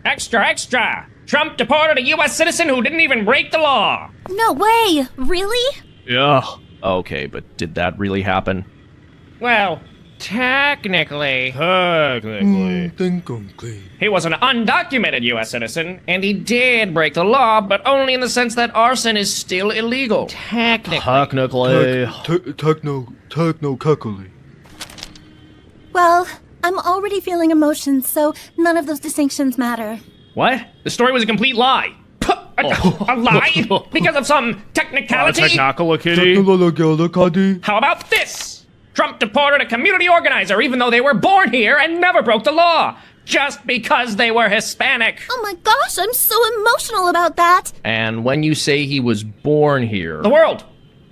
Extra, extra! Trump deported a U.S. citizen who didn't even break the law! No way! Really? Yeah. Okay, but did that really happen? Well, technically, he was an undocumented U.S. citizen, and he did break the law, but only in the sense that arson is still illegal. Technically. Technically. Well, I'm already feeling emotions, so none of those distinctions matter. What? The story was a complete lie. A lie? Because of some technicality? Technicality. How about this? Trump deported a community organizer even though they were born here and never broke the law. Just because they were Hispanic. Oh my gosh, I'm so emotional about that. And when you say he was born here... The world.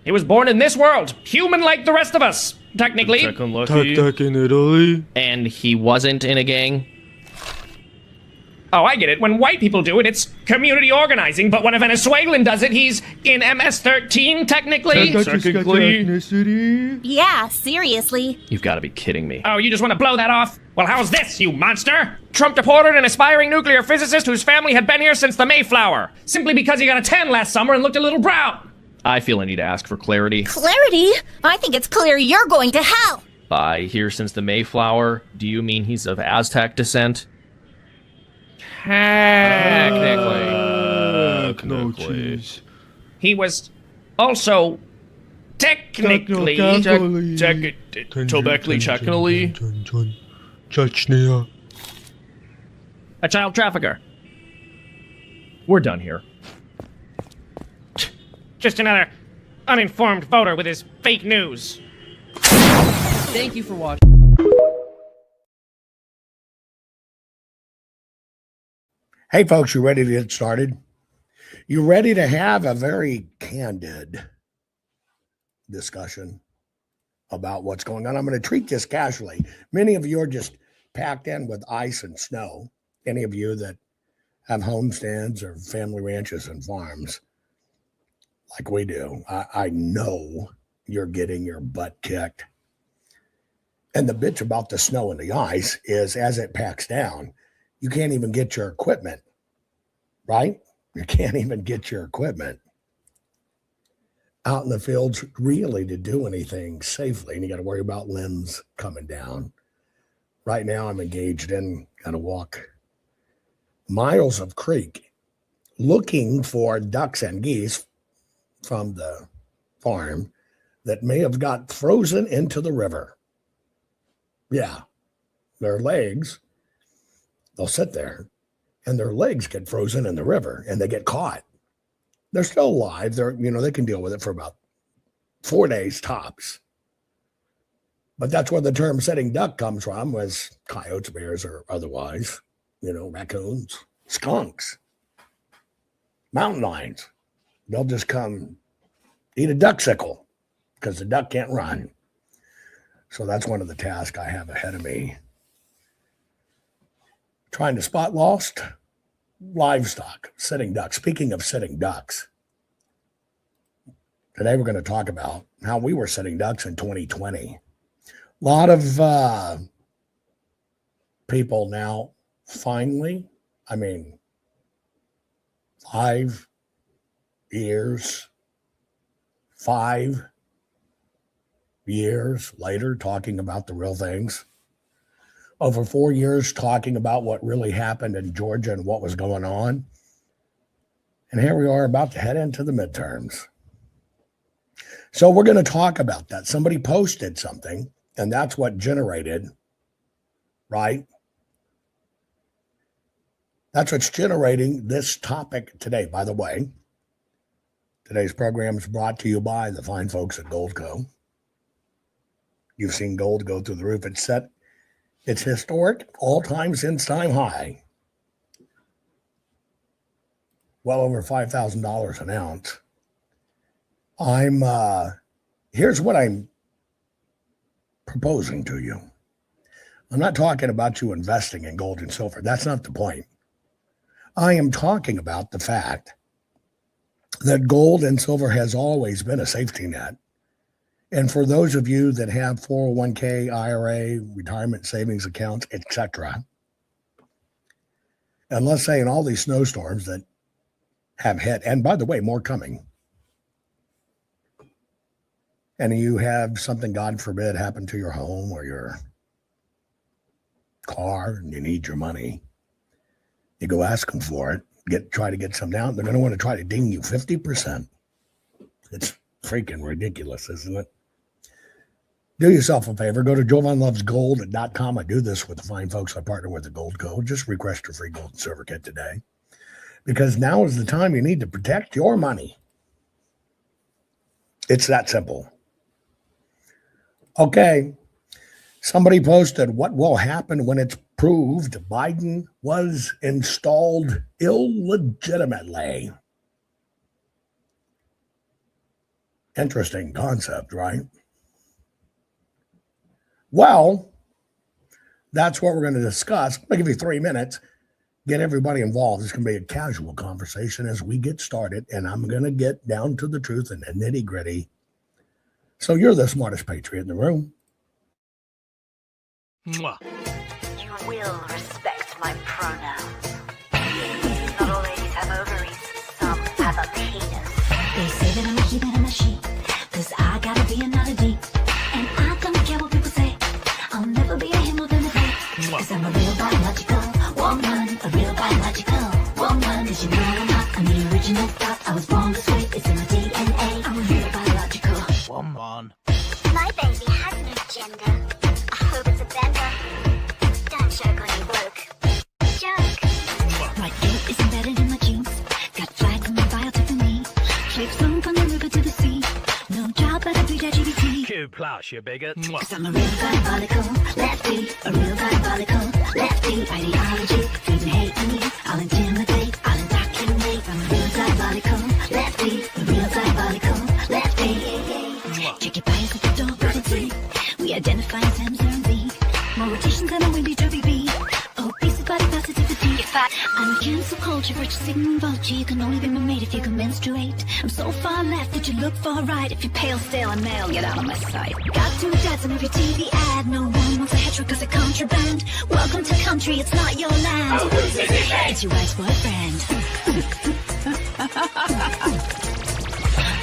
He was born in this world, human like the rest of us, technically. Tech in Italy. And he wasn't in a gang? Oh, I get it. When white people do it, it's community organizing, but when a Venezuelan does it, he's in MS-13, technically. Ethnicity. Yeah, seriously. You've got to be kidding me. Oh, you just want to blow that off? Well, how's this, you monster? Trump deported an aspiring nuclear physicist whose family had been here since the Mayflower, simply because he got a tan last summer and looked a little brown. I feel I need to ask for clarity. Clarity? I think it's clear you're going to hell. By here since the Mayflower, do you mean he's of Aztec descent? Technically. No cheese. He was also technically... Chechnya. a child trafficker. We're done here. Just another uninformed voter with his fake news. Thank you for watching. Hey, folks, you ready to get started? You ready to have a very candid discussion about what's going on? I'm going to treat this casually. Many of you are just packed in with ice and snow. Any of you that have homesteads or family ranches and farms like we do, I know you're getting your butt kicked. And the bitch about the snow and the ice is as it packs down, you can't even get your equipment, right? You can't even get your equipment out in the fields really to do anything safely. And you got to worry about limbs coming down. Right now I'm engaged in, got to walk miles of creek looking for ducks and geese from the farm that may have got frozen into the river. Yeah, their legs, they'll sit there and their legs get frozen in the river and they get caught. They're still alive. They can deal with it for about 4 days tops. But that's where the term sitting duck comes from, was coyotes, bears, or otherwise, raccoons, skunks, mountain lions. They'll just come eat a duck-sickle because the duck can't run. So that's one of the tasks I have ahead of me. Trying to spot lost livestock, sitting ducks. Speaking of sitting ducks, today we're going to talk about how we were sitting ducks in 2020. A lot of people now finally, 5 years later, talking about the real things. Over 4 years talking about what really happened in Georgia and what was going on. And here we are about to head into the midterms. So we're going to talk about that. Somebody posted something, and that's what generated, right? That's what's generating this topic today. By the way, today's program is brought to you by the fine folks at Goldco. You've seen gold go through the roof. It's set its historic all-time since-time high. Well over $5,000 an ounce. Here's what I'm proposing to you. I'm not talking about you investing in gold and silver. That's not the point. I am talking about the fact that gold and silver has always been a safety net. And for those of you that have 401k, IRA, retirement savings accounts, etc., And let's say in all these snowstorms that have hit, and by the way, more coming, and you have something, God forbid, happen to your home or your car, and you need your money, you go ask them for it, try to get some down. They're going to want to try to ding you 50%. It's freaking ridiculous, isn't it? Do yourself a favor. Go to jovanlovesgold.com. I do this with the fine folks I partner with the Gold Code. Just request your free gold and silver kit today, because now is the time you need to protect your money. It's that simple. Okay. Somebody posted, what will happen when it's proved Biden was installed illegitimately? Interesting concept, right? Well, that's what we're going to discuss. I'm going to give you 3 minutes. Get everybody involved. It's going to be a casual conversation as we get started, and I'm going to get down to the truth and the nitty gritty. So you're the smartest patriot in the room. Mwah. You will respect my pronouns. Not all ladies have ovaries, some have a penis. They say that I'm a she, that I'm a she, 'cause I gotta be another D. And I don't care what people say, I'll never be a him or them a they. 'Cause I'm a real biological woman, a real biological woman. 'Cause you know I'm the original thought. I was born this way, it's in my DNA. I'm a real biological woman. My baby has no gender. I hope it's a bender. Don't joke when you woke. Joke. My guilt is embedded in my jeans. Got flags on my bio to me. Shapes flown from the river to the sea. No job but I breed LGBT. Q plus, you bigot. 'Cause I'm a real diabolical lefty. A real diabolical lefty. Ideology, feeding hate in me. I'll intimidate, I'll indoctrinate. I'm a real diabolical lefty. A real diabolical lefty. Check your bias at the door, potency. We identify as M, Z, and Z. More rotations than a windy derby bee. Obese body positivity. You're fat. I'm cancel culture, rich sigma vulture. You can only be my mate if you can menstruate. I'm so far left that you look far right. If you're pale, stale, and male, get out of my sight. Got 2 dads in every TV ad. No one wants a hetero 'cause they're contraband. Welcome to country, it's not your land. It's your wife's boyfriend.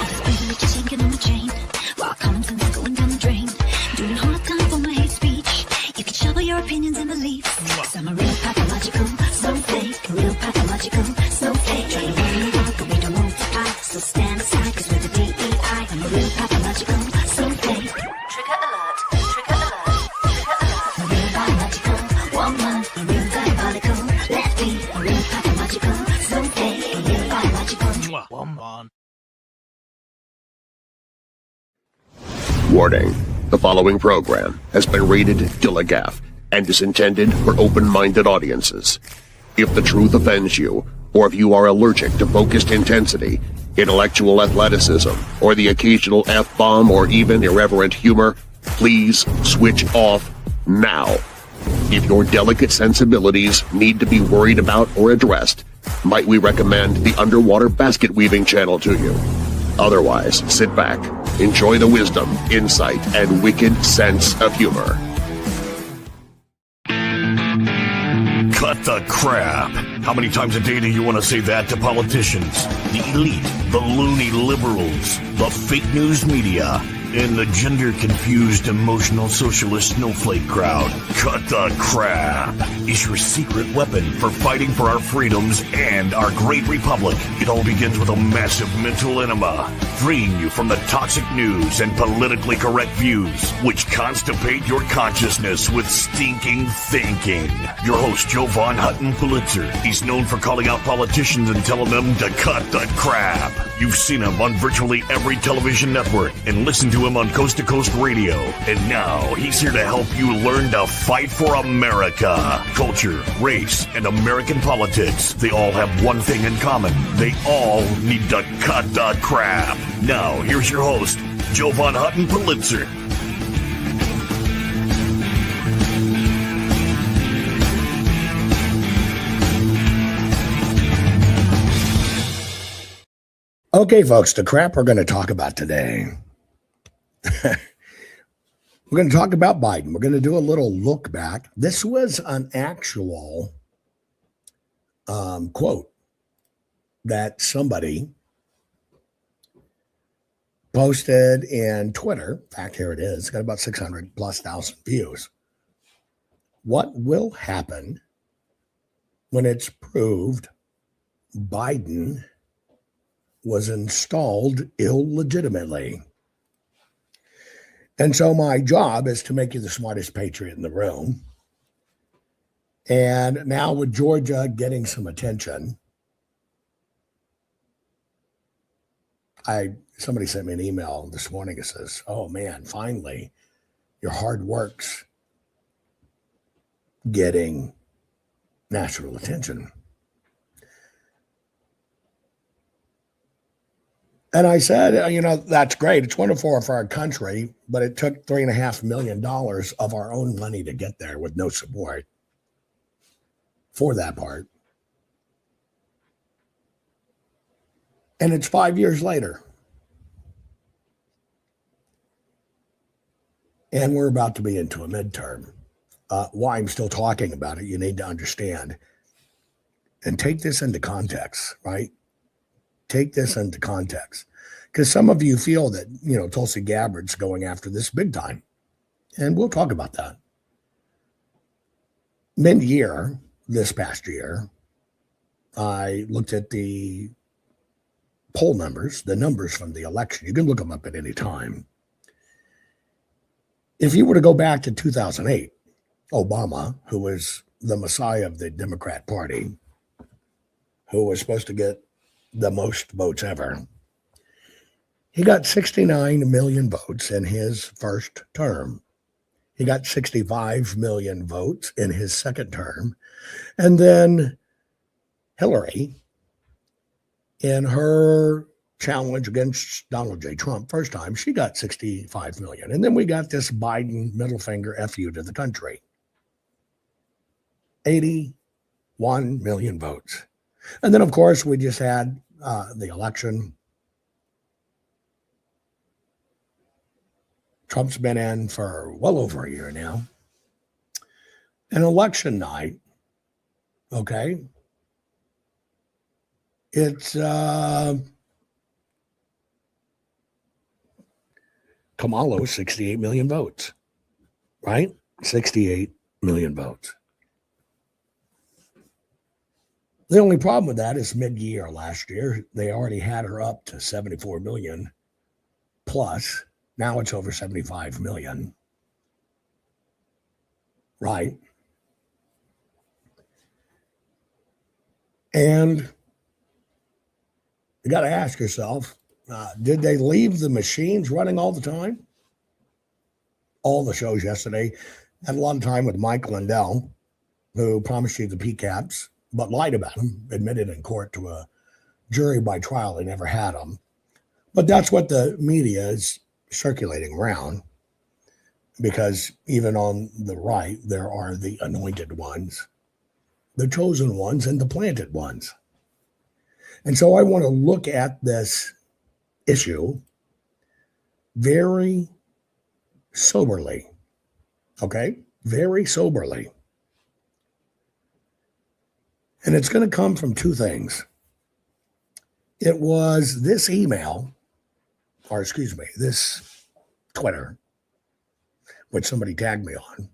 All this privilege is sinking on the chain. While common sense is going down the drain. Doing hard time for my hate speech. You can shovel your opinions and beliefs. 'Cause I'm a real pathological, so fake. A real pathological, so fake. Trying to run the world, but we don't want to fight. So stand aside, 'cause we're the DEI. I'm a real pathological, so fake. Trigger alert, trigger alert, trigger alert. A real biological woman, a real diabolical lefty. A real pathological, so fake. A real biological woman. Warning. The following program has been rated Dilligaff and is intended for open-minded audiences. If the truth offends you, or if you are allergic to focused intensity, intellectual athleticism, or the occasional F-bomb or even irreverent humor, please switch off now. If your delicate sensibilities need to be worried about or addressed, might we recommend the Underwater Basket Weaving channel to you? Otherwise, sit back, enjoy the wisdom, insight, and wicked sense of humor. Cut the crap. How many times a day do you want to say that to politicians? The elite, the loony liberals, the fake news media, and the gender-confused emotional socialist snowflake crowd. Cut the crap is your secret weapon for fighting for our freedoms and our great republic. It all begins with a massive mental enema, freeing you from the toxic news and politically correct views, which constipate your consciousness with stinking thinking. Your host, Jovan Hutton Pulitzer. He's known for calling out politicians and telling them to cut the crap. You've seen him on virtually every television network and listened to him on Coast to Coast Radio. And now he's here to help you learn to fight for America. Culture, race, and American politics. They all have one thing in common. They all need to cut the crap. Now, here's your host, Jovan Hutton Pulitzer. Okay, folks, the crap we're going to talk about today. We're going to talk about Biden. We're going to do a little look back. This was an actual quote that somebody posted in Twitter. In fact, here it is. It's got about 600 plus thousand views. What will happen when it's proved Biden was installed illegitimately? And so my job is to make you the smartest patriot in the room. And now with Georgia getting some attention, somebody sent me an email this morning that says, oh man, finally, your hard work's getting national attention. And I said, that's great. It's wonderful for our country, but it took $3.5 million of our own money to get there with no support for that part. And it's 5 years later. And we're about to be into a midterm. Why I'm still talking about it, you need to understand. And take this into context, right? Take this into context. Because some of you feel that, Tulsi Gabbard's going after this big time. And we'll talk about that. Mid-year, this past year, I looked at the poll numbers, the numbers from the election. You can look them up at any time. If you were to go back to 2008, Obama, who was the messiah of the Democrat Party, who was supposed to get the most votes ever, he got 69 million votes in his first term. He got 65 million votes in his second term. And then Hillary, in her challenge against Donald J. Trump first time, she got 65 million. And then we got this Biden middle finger F you to the country. 81 million votes. And then, of course, we just had the election. Trump's been in for well over a year now. An election night, okay, it's Kamala, 68 million votes, right? 68 million votes. The only problem with that is mid-year last year, they already had her up to 74 million plus. Now it's over 75 million. Right. And you got to ask yourself, did they leave the machines running all the time? All the shows yesterday had a lot of time with Mike Lindell, who promised you the PCAPs, but lied about them, admitted in court to a jury by trial they never had them. But that's what the media is circulating around, because even on the right, there are the anointed ones, the chosen ones, and the planted ones. And so I want to look at this issue very soberly, okay? Very soberly. And it's going to come from two things. It was this email, or excuse me, this Twitter, which somebody tagged me on.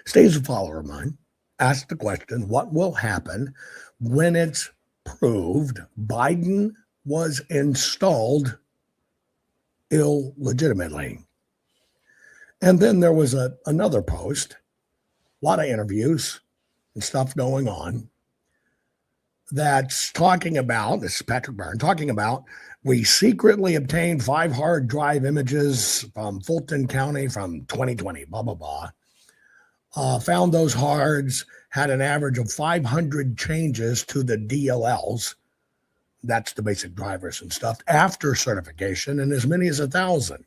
Stays a follower of mine. Asked the question, what will happen when it's proved Biden was installed illegitimately? And then there was another post, a lot of interviews and stuff going on, that's talking about, this is Patrick Byrne, talking about, we secretly obtained 5 hard drive images from Fulton County from 2020, blah, blah, blah. Found those hards, had an average of 500 changes to the DLLs. That's the basic drivers and stuff, after certification, and as many as 1,000.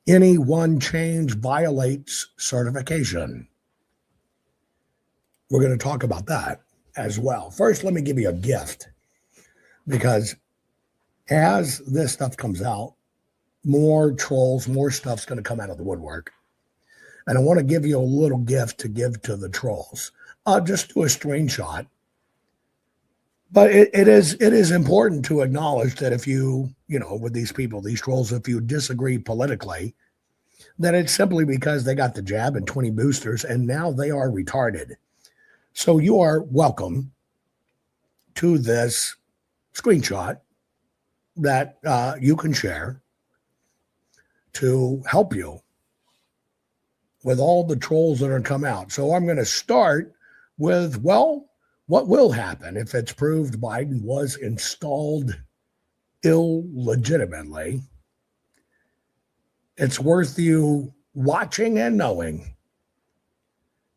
Any one change violates certification. We're going to talk about that as well. First, let me give you a gift, because as this stuff comes out, more trolls, more stuff's going to come out of the woodwork. And I want to give you a little gift to give to the trolls. I'll just do a screenshot. But it is important to acknowledge that if you know, with these people, these trolls, if you disagree politically, that it's simply because they got the jab and 20 boosters and now they are retarded. So you are welcome to this screenshot that you can share to help you with all the trolls that are come out. So I'm going to start with, well, what will happen if it's proved Biden was installed illegitimately? It's worth you watching and knowing.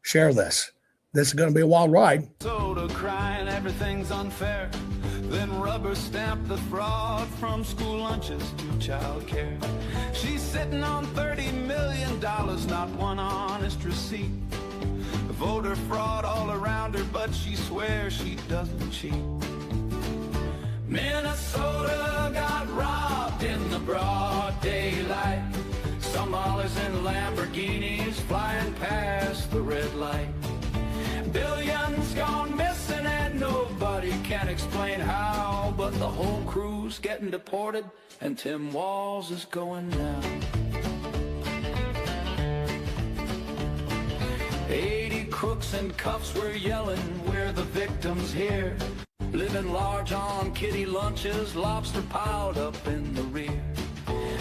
Share this. This is going to be a wild ride. Soda crying everything's unfair. Then rubber stamp the fraud from school lunches to child care. She's sitting on $30 million, not one honest receipt. Voter fraud all around her, but she swears she doesn't cheat. Minnesota got robbed in the broad daylight. Somalis in Lamborghinis flying past the red light. Billions gone missing and nobody can explain how, but the whole crew's getting deported and Tim Walz is going now. 80 crooks in cuffs were yelling, we're the victims here. Living large on kitty lunches, lobster piled up in the rear.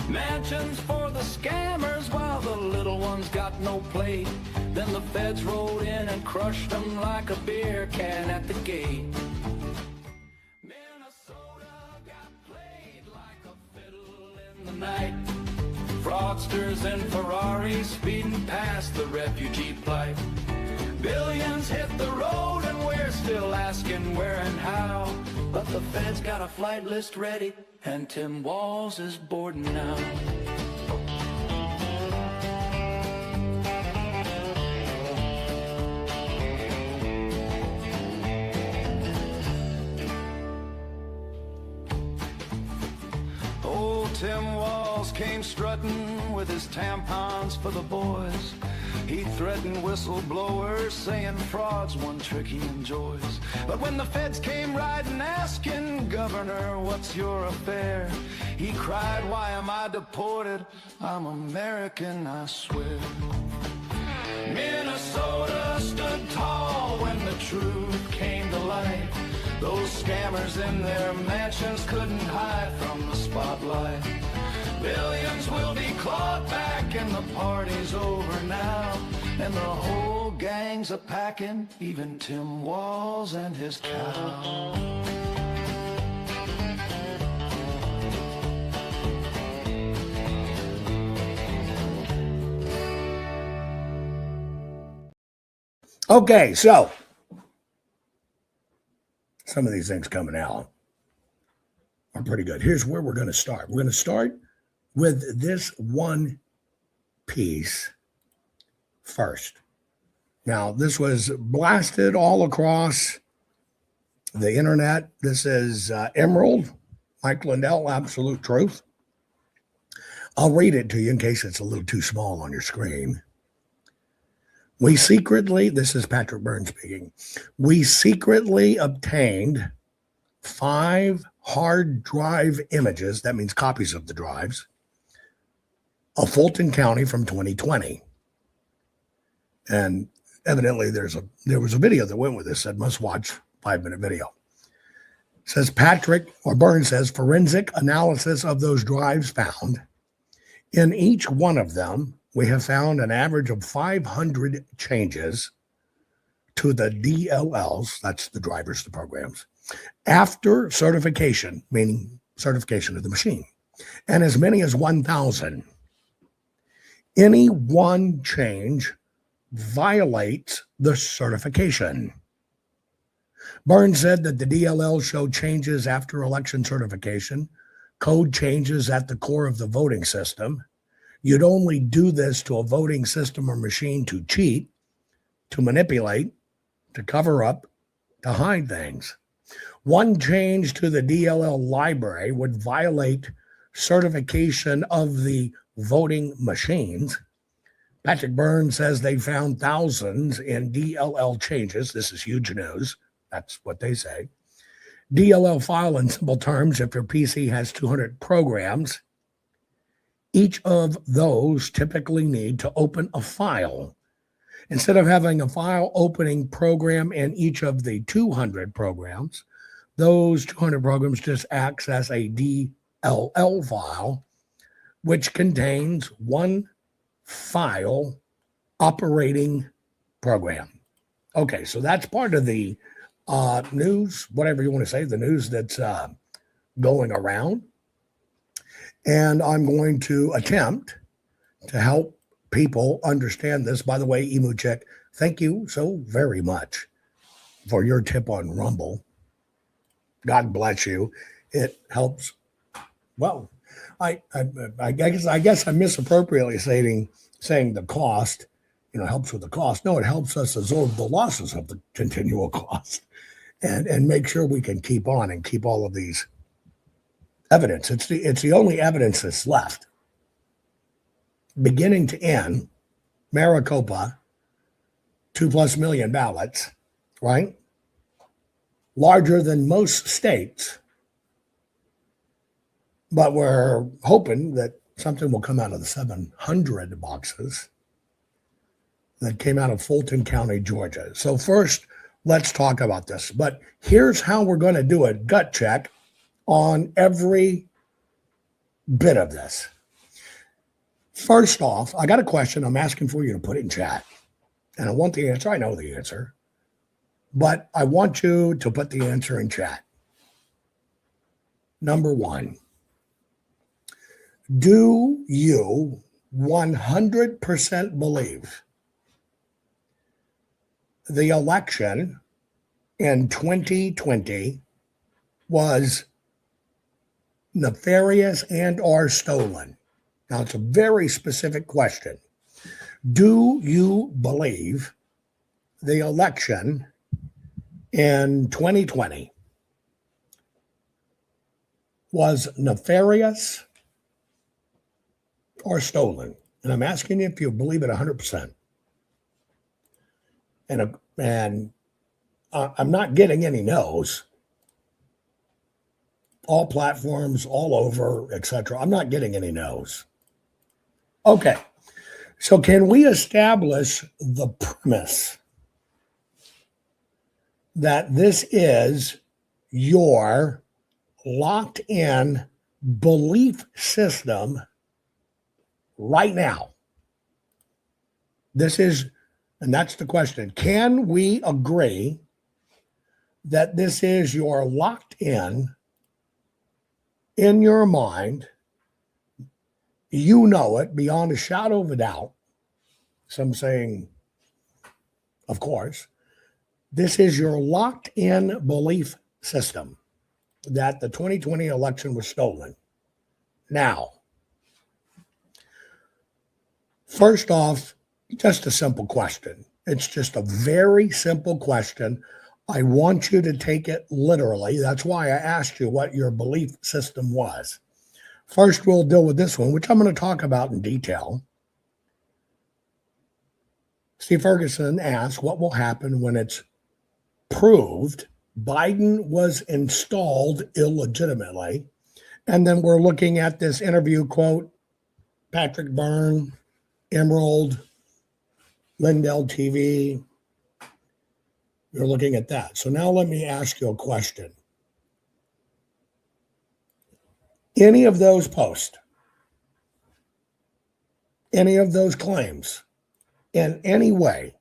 Mansions for the scammers while the little ones got no plate. Then the feds rolled in and crushed them like a beer can at the gate. Minnesota got played like a fiddle in the night. Fraudsters and Ferraris speeding past the refugee plight. Billions hit the road and we're still asking where and how. But the feds got a flight list ready and Tim Walz is boarding now. Old Tim Walz came strutting with his tampons for the boys. He threatened whistleblowers, saying fraud's one trick he enjoys. But when the feds came riding asking, Governor, what's your affair? He cried, why am I deported? I'm American, I swear. Minnesota stood tall when the truth came to light. Those scammers in their mansions couldn't hide from the spotlight. Billions will be clawed back and the party's over now. And the whole gang's a-packing, even Tim Walz and his cow. Okay, so some of these things coming out are pretty good. Here's where we're going to start. We're going to start with this one piece first. Now, this was blasted all across the internet. This is Emerald, Mike Lindell, Absolute Truth. I'll read it to you in case it's a little too small on your screen. We secretly, this is Patrick Byrne speaking, we secretly obtained 5 hard drive images, that means copies of the drives, of Fulton County from 2020. And evidently there was a video that went with this, said must watch 5-minute video. It says Patrick, or Byrne says, forensic analysis of those drives found. In each one of them, we have found an average of 500 changes to the DLLs, that's the drivers, the programs, after certification, meaning certification of the machine, and as many as 1,000. Any one change violates the certification. Burns said that the DLL showed changes after election certification, code changes at the core of the voting system. You'd only do this to a voting system or machine to cheat, to manipulate, to cover up, to hide things. One change to the DLL library would violate certification of the voting machines, Patrick Byrne says they found thousands in DLL changes. This is huge news. That's what they say. DLL file, in simple terms, if your PC has 200 programs, each of those typically need to open a file. Instead of having a file opening program in each of the 200 programs, those 200 programs just access a DLL file, which contains one file operating program. Okay, so that's part of the news, whatever you want to say, the news that's going around. And I'm going to attempt to help people understand this. By the way, Emu Chick, thank you so very much for your tip on Rumble. God bless you. It helps. Well, I guess I'm misappropriately saying the cost, helps with the cost. No, it helps us absorb the losses of the continual cost and make sure we can keep on and keep all of these evidence. It's the only evidence that's left. Beginning to end, Maricopa, 2+ million ballots, right? Larger than most states. But we're hoping that something will come out of the 700 boxes that came out of Fulton County, Georgia. So first, let's talk about this. But here's how we're going to do a gut check on every bit of this. First off, I got a question. I'm asking for you to put it in chat. And I want the answer. I know the answer. But I want you to put the answer in chat. Number one, do you 100% believe the election in 2020 was nefarious and or stolen? Now, it's a very specific question. Do you believe the election in 2020 was nefarious or stolen? And I'm asking you if you believe it 100%. And I'm not getting any no's. All platforms, all over, etc. I'm not getting any no's. Okay, so can we establish the premise that this is your locked in belief system right now? This is, and that's the question. Can we agree that this is your locked in your mind? You know it beyond a shadow of a doubt. Some saying, of course, this is your locked in belief system that the 2020 election was stolen. Now, first off, just a simple question. It's just a very simple question. I want you to take it literally. That's why I asked you what your belief system was. First, we'll deal with this one, which I'm going to talk about in detail. Steve Ferguson asked, what will happen when it's proved Biden was installed illegitimately? And then we're looking at this interview quote, Patrick Byrne, Emerald, Lindell TV. You're looking at that. So now let me ask you a question. Any of those posts, any of those claims, in any way,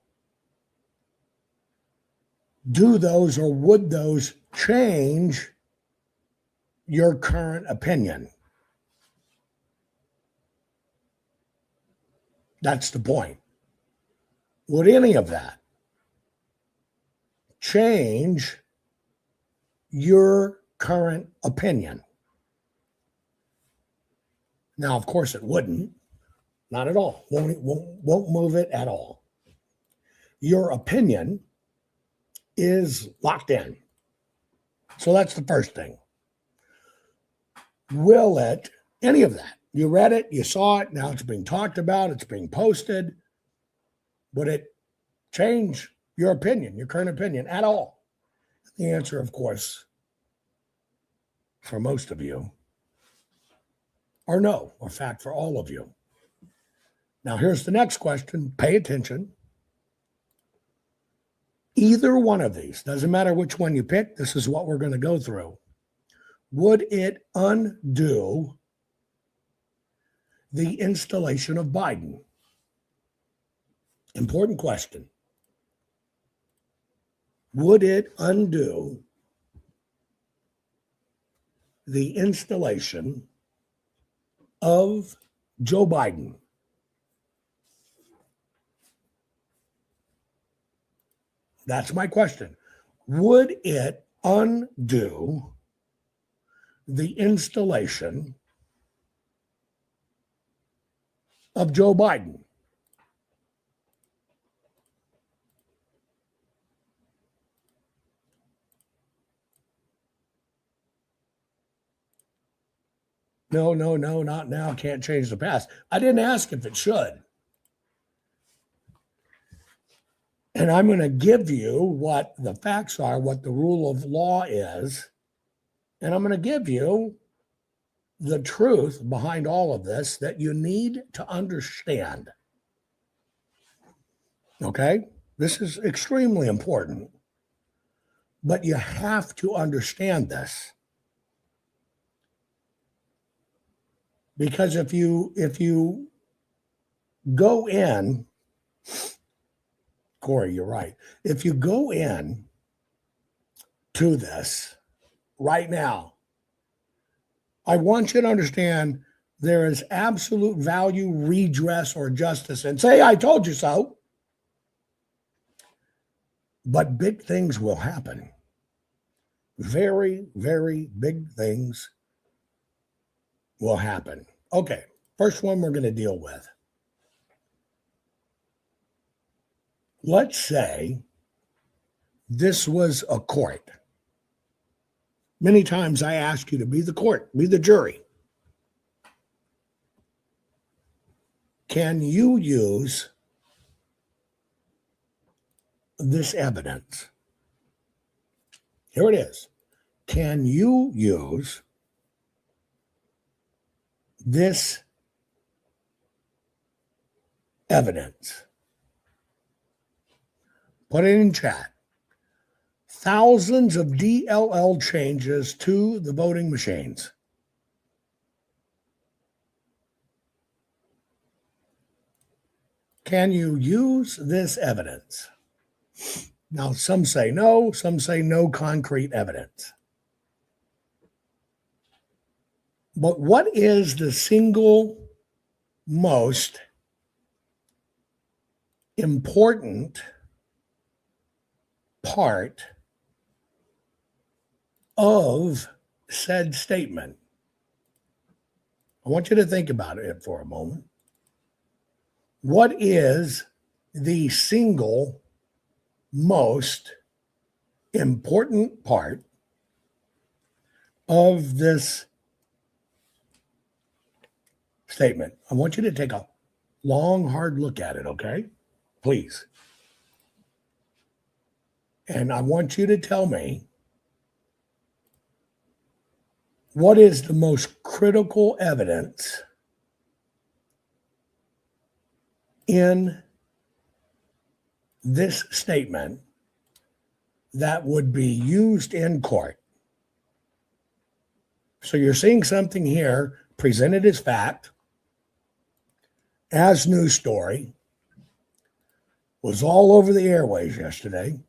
do those or would those change your current opinion? That's the point. Would any of that change your current opinion? Now, of course, it wouldn't. Not at all. Won't move it at all. Your opinion is locked in. So that's the first thing. Will it, any of that? You read it, you saw it, now it's being talked about, it's being posted. Would it change your opinion, your current opinion at all? The answer, of course, for most of you, or no, or fact for all of you. Now, here's the next question. Pay attention. Either one of these, doesn't matter which one you pick, this is what we're going to go through. Would it undo the installation of Biden? Important question. Would it undo the installation of Joe Biden? That's my question. Would it undo the installation of Joe Biden? No, not now. Can't change the past. I didn't ask if it should. And I'm going to give you what the facts are, what the rule of law is. And I'm going to give you the truth behind all of this that you need to understand. Okay? This is extremely important. But you have to understand this. Because if you go in, Corey, you're right. If you go in to this right now, I want you to understand there is absolute value, redress, or justice. And say, I told you so. But big things will happen. Very, very big things will happen. Okay, first one we're going to deal with. Let's say this was a court. Many times I ask you to be the court, be the jury. Can you use this evidence? Here it is. Can you use this evidence? Put it in chat. Thousands of DLL changes to the voting machines. Can you use this evidence? Now, some say no, some say no concrete evidence. But what is the single most important part of said statement? I want you to think about it for a moment. What is the single most important part of this statement? I want you to take a long, hard look at it, okay? Please. And I want you to tell me what is the most critical evidence in this statement that would be used in court. So you're seeing something here presented as fact, as news story, was all over the airways yesterday.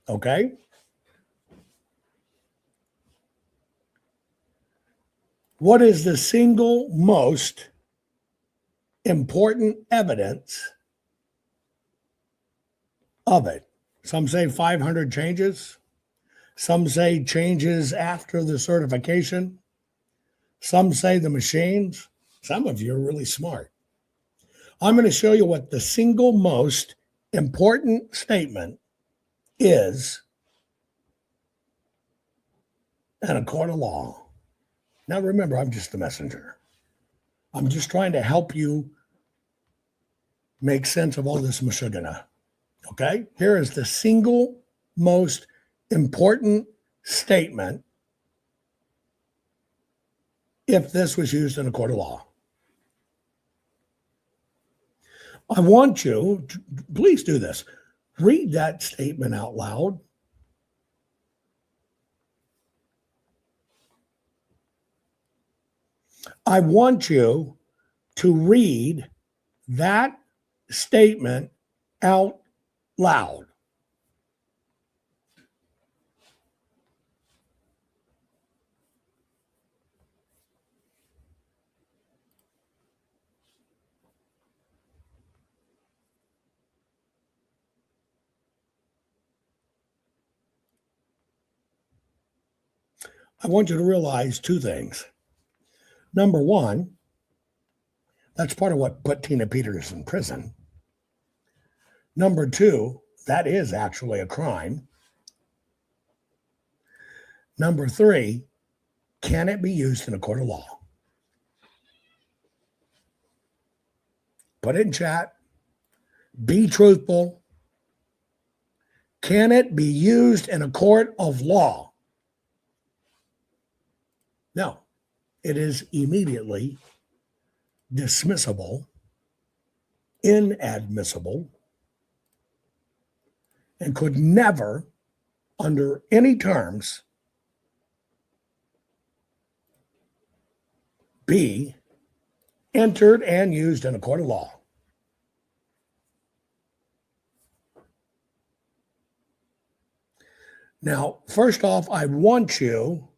Okay? What is the single most important evidence of it? Some say 500 changes. Some say changes after the certification. Some say the machines. Some of you are really smart. I'm going to show you what the single most important statement is in a court of law. Now remember, I'm just the messenger. I'm just trying to help you make sense of all this mashugana. Okay? Here is the single most important statement if this was used in a court of law. I want you to, please do this. Read that statement out loud. I want you to read that statement out loud. I want you to realize two things. Number one, that's part of what put Tina Peters in prison. Number two, that is actually a crime. Number three, can it be used in a court of law? Put it in chat. Be truthful. Can it be used in a court of law? No, it is immediately dismissible, inadmissible, and could never, under any terms, be entered and used in a court of law. Now, first off, I want you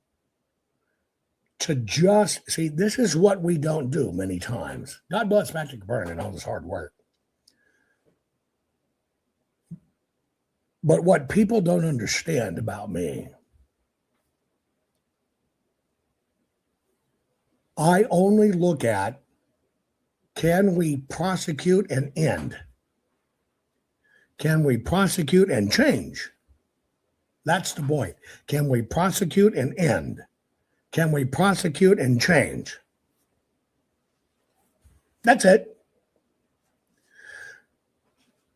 to just see, this is what we don't do many times. God bless Patrick Byrne and all his hard work. But what people don't understand about me, I only look at, can we prosecute and end? Can we prosecute and change? That's the point. Can we prosecute and end? Can we prosecute and change? That's it.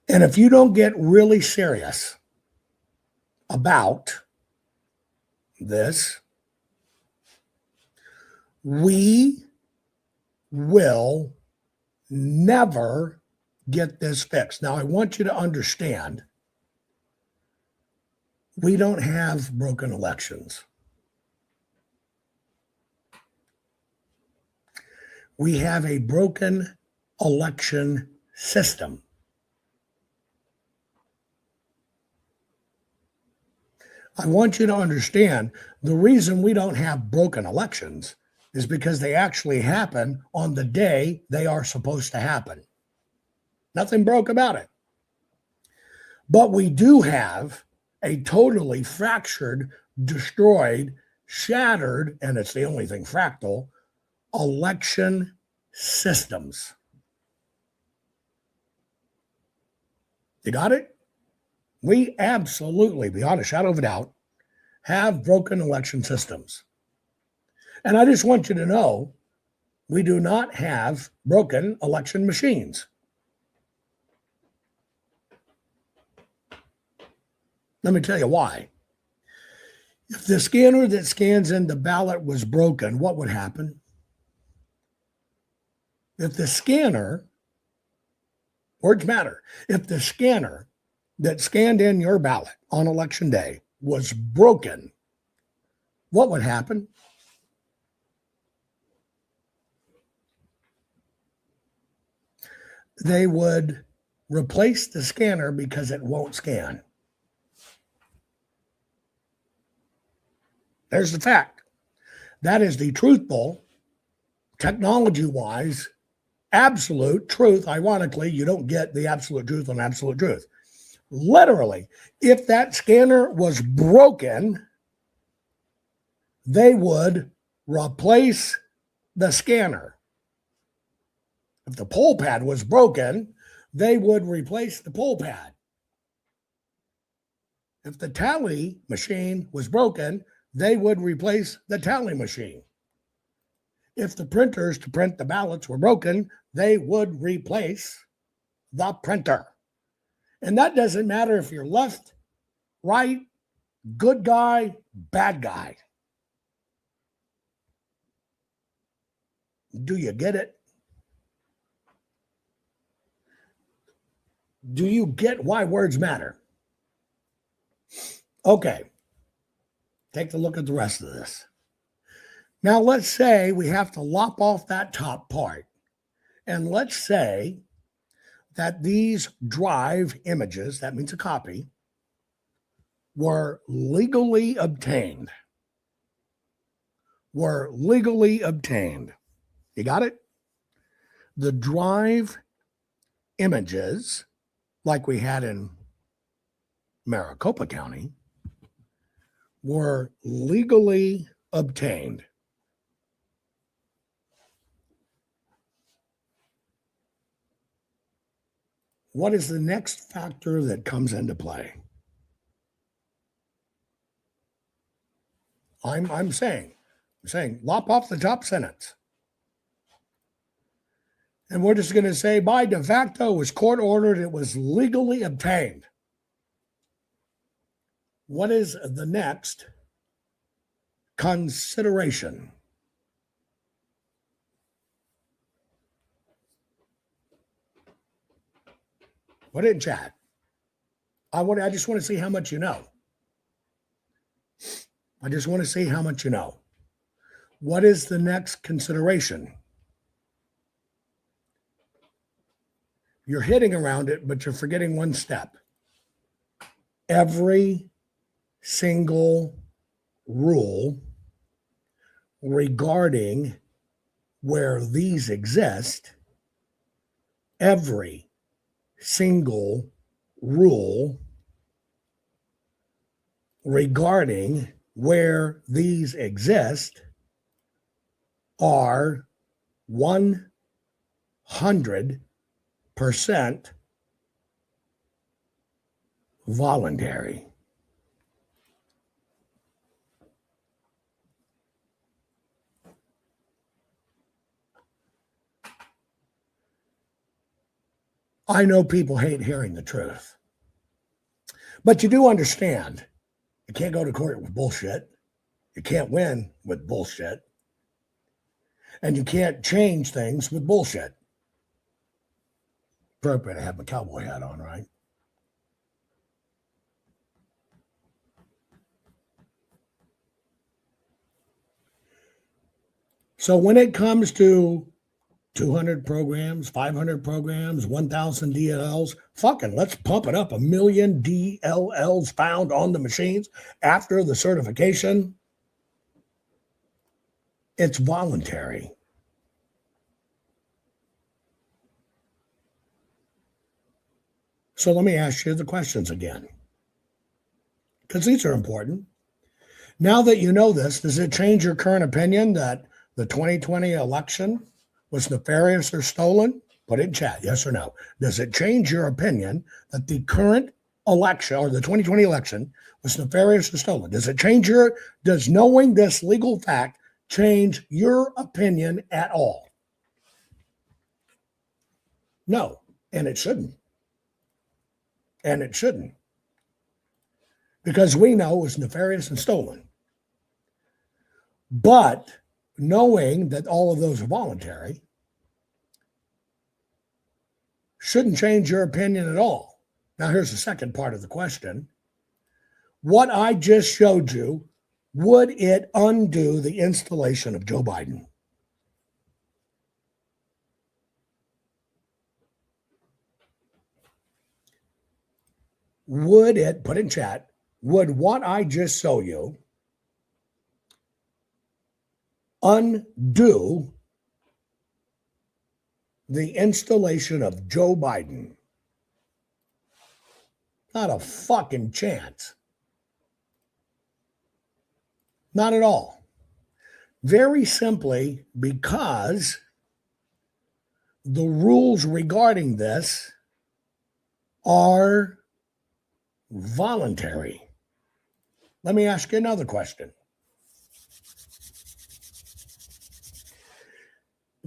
And if you don't get really serious about this, we will never get this fixed. Now, I want you to understand, we don't have broken elections. We have a broken election system. I want you to understand the reason we don't have broken elections is because they actually happen on the day they are supposed to happen. Nothing broke about it. But we do have a totally fractured, destroyed, shattered, and it's the only thing fractal, election systems. You got it? We absolutely, beyond a shadow of a doubt, have broken election systems. And I just want you to know, we do not have broken election machines. Let me tell you why. If the scanner that scans in the ballot was broken, what would happen? If the scanner, words matter, if the scanner that scanned in your ballot on election day was broken, what would happen? They would replace the scanner because it won't scan. There's the fact. That is the truthful, technology-wise, absolute truth. Ironically, you don't get the absolute truth on absolute truth. Literally, if that scanner was broken, they would replace the scanner. If the poll pad was broken, they would replace the poll pad. If the tally machine was broken, they would replace the tally machine. If the printers to print the ballots were broken, they would replace the printer. And that doesn't matter if you're left, right, good guy, bad guy. Do you get it? Do you get why words matter? Okay. Take a look at the rest of this. Now, let's say we have to lop off that top part. And let's say that these drive images, that means a copy, were legally obtained. Were legally obtained. You got it? The drive images, like we had in Maricopa County, were legally obtained. What is the next factor that comes into play? I'm saying, lop off the top sentence. And we're just going to say, by de facto, it was court ordered, it was legally obtained. What is the next consideration? Put it in chat. I just want to see how much you know. I just want to see how much you know. What is the next consideration? You're hitting around it, but you're forgetting one step. Every single rule regarding where these exist, every single rule regarding where these exist are 100% voluntary. I know people hate hearing the truth, but you do understand you can't go to court with bullshit. You can't win with bullshit. And you can't change things with bullshit. Appropriate to have my cowboy hat on, right? So when it comes to 200 programs, 500 programs, 1,000 DLLs, fucking let's pump it up. 1 million DLLs found on the machines after the certification. It's voluntary. So let me ask you the questions again, because these are important. Now that you know this, does it change your current opinion that the 2020 election was nefarious or stolen? Put it in chat, yes or no. Does it change your opinion that the current election or the 2020 election was nefarious or stolen? Does knowing this legal fact change your opinion at all? No, and it shouldn't. And it shouldn't. Because we know it was nefarious and stolen. But knowing that all of those are voluntary shouldn't change your opinion at all. Now, here's the second part of the question. What I just showed you, would it undo the installation of Joe Biden? Would it, put in chat, would what I just showed you undo the installation of Joe Biden? Not a fucking chance. Not at all. Very simply because the rules regarding this are voluntary. Let me ask you another question.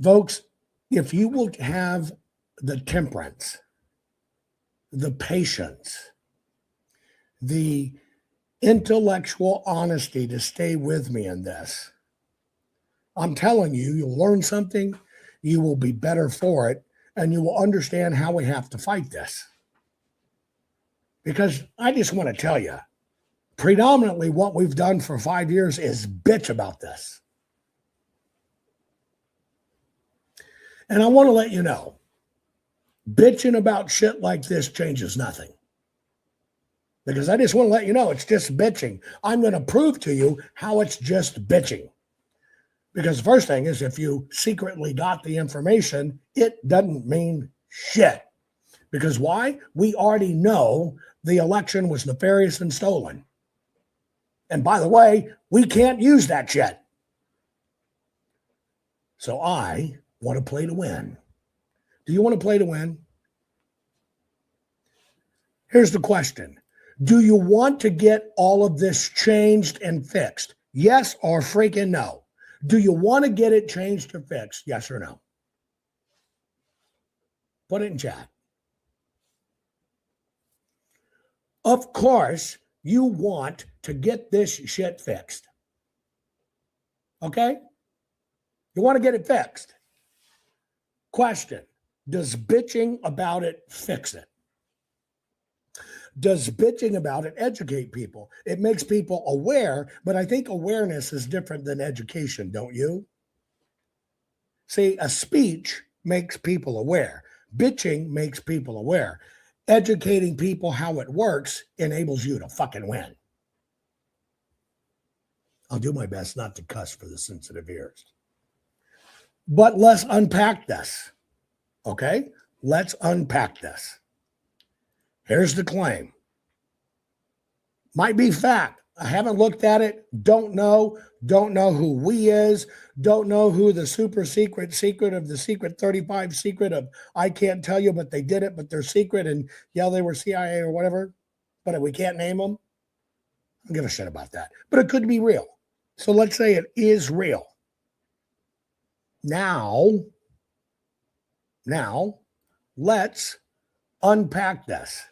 Folks, if you will have the temperance the patience, the intellectual honesty to stay with me in this. I'm telling you, you'll learn something, you will be better for it, and you will understand how we have to fight this. Because I just want to tell you, predominantly what we've done for 5 years is bitch about this. And I want to let you know, bitching about shit like this changes nothing. Because I just want to let you know, it's just bitching. I'm going to prove to you how it's just bitching. Because the first thing is, if you secretly got the information, it doesn't mean shit. Because why? We already know the election was nefarious and stolen. And by the way, we can't use that shit. So I want to play to win. Do you want to play to win? Here's the question. Do you want to get all of this changed and fixed? Yes or freaking no? Do you want to get it changed or fixed? Yes or no? Put it in chat. Of course, you want to get this shit fixed. Okay? You want to get it fixed. Question. Does bitching about it fix it? Does bitching about it educate people? It makes people aware, but I think awareness is different than education, don't you? See, a speech makes people aware. Bitching makes people aware. Educating people how it works enables you to fucking win. I'll do my best not to cuss for the sensitive ears. But let's unpack this. Okay? Let's unpack this. Here's the claim. Might be fact. I haven't looked at it. Don't know. Don't know who we is. Don't know who the super secret of the secret 35 secret of I can't tell you, but they did it, but they're secret. And yeah, they were CIA or whatever. But we can't name them. I don't give a shit about that. But it could be real. So let's say it is real. Now, let's unpack this.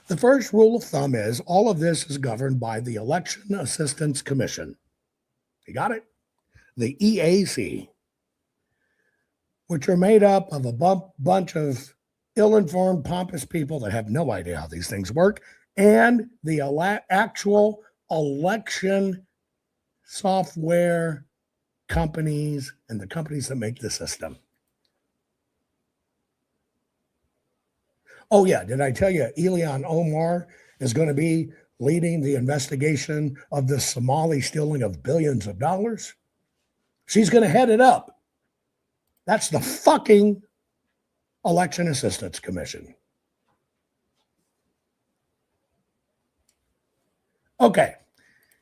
The first rule of thumb is all of this is governed by the Election Assistance Commission. You got it? The EAC, which are made up of a bunch of ill-informed, pompous people that have no idea how these things work, and the actual election software companies and the companies that make the system. Oh, yeah. Did I tell you Ilhan Omar is going to be leading the investigation of the Somali stealing of billions of dollars? She's going to head it up. That's the fucking Election Assistance Commission. Okay.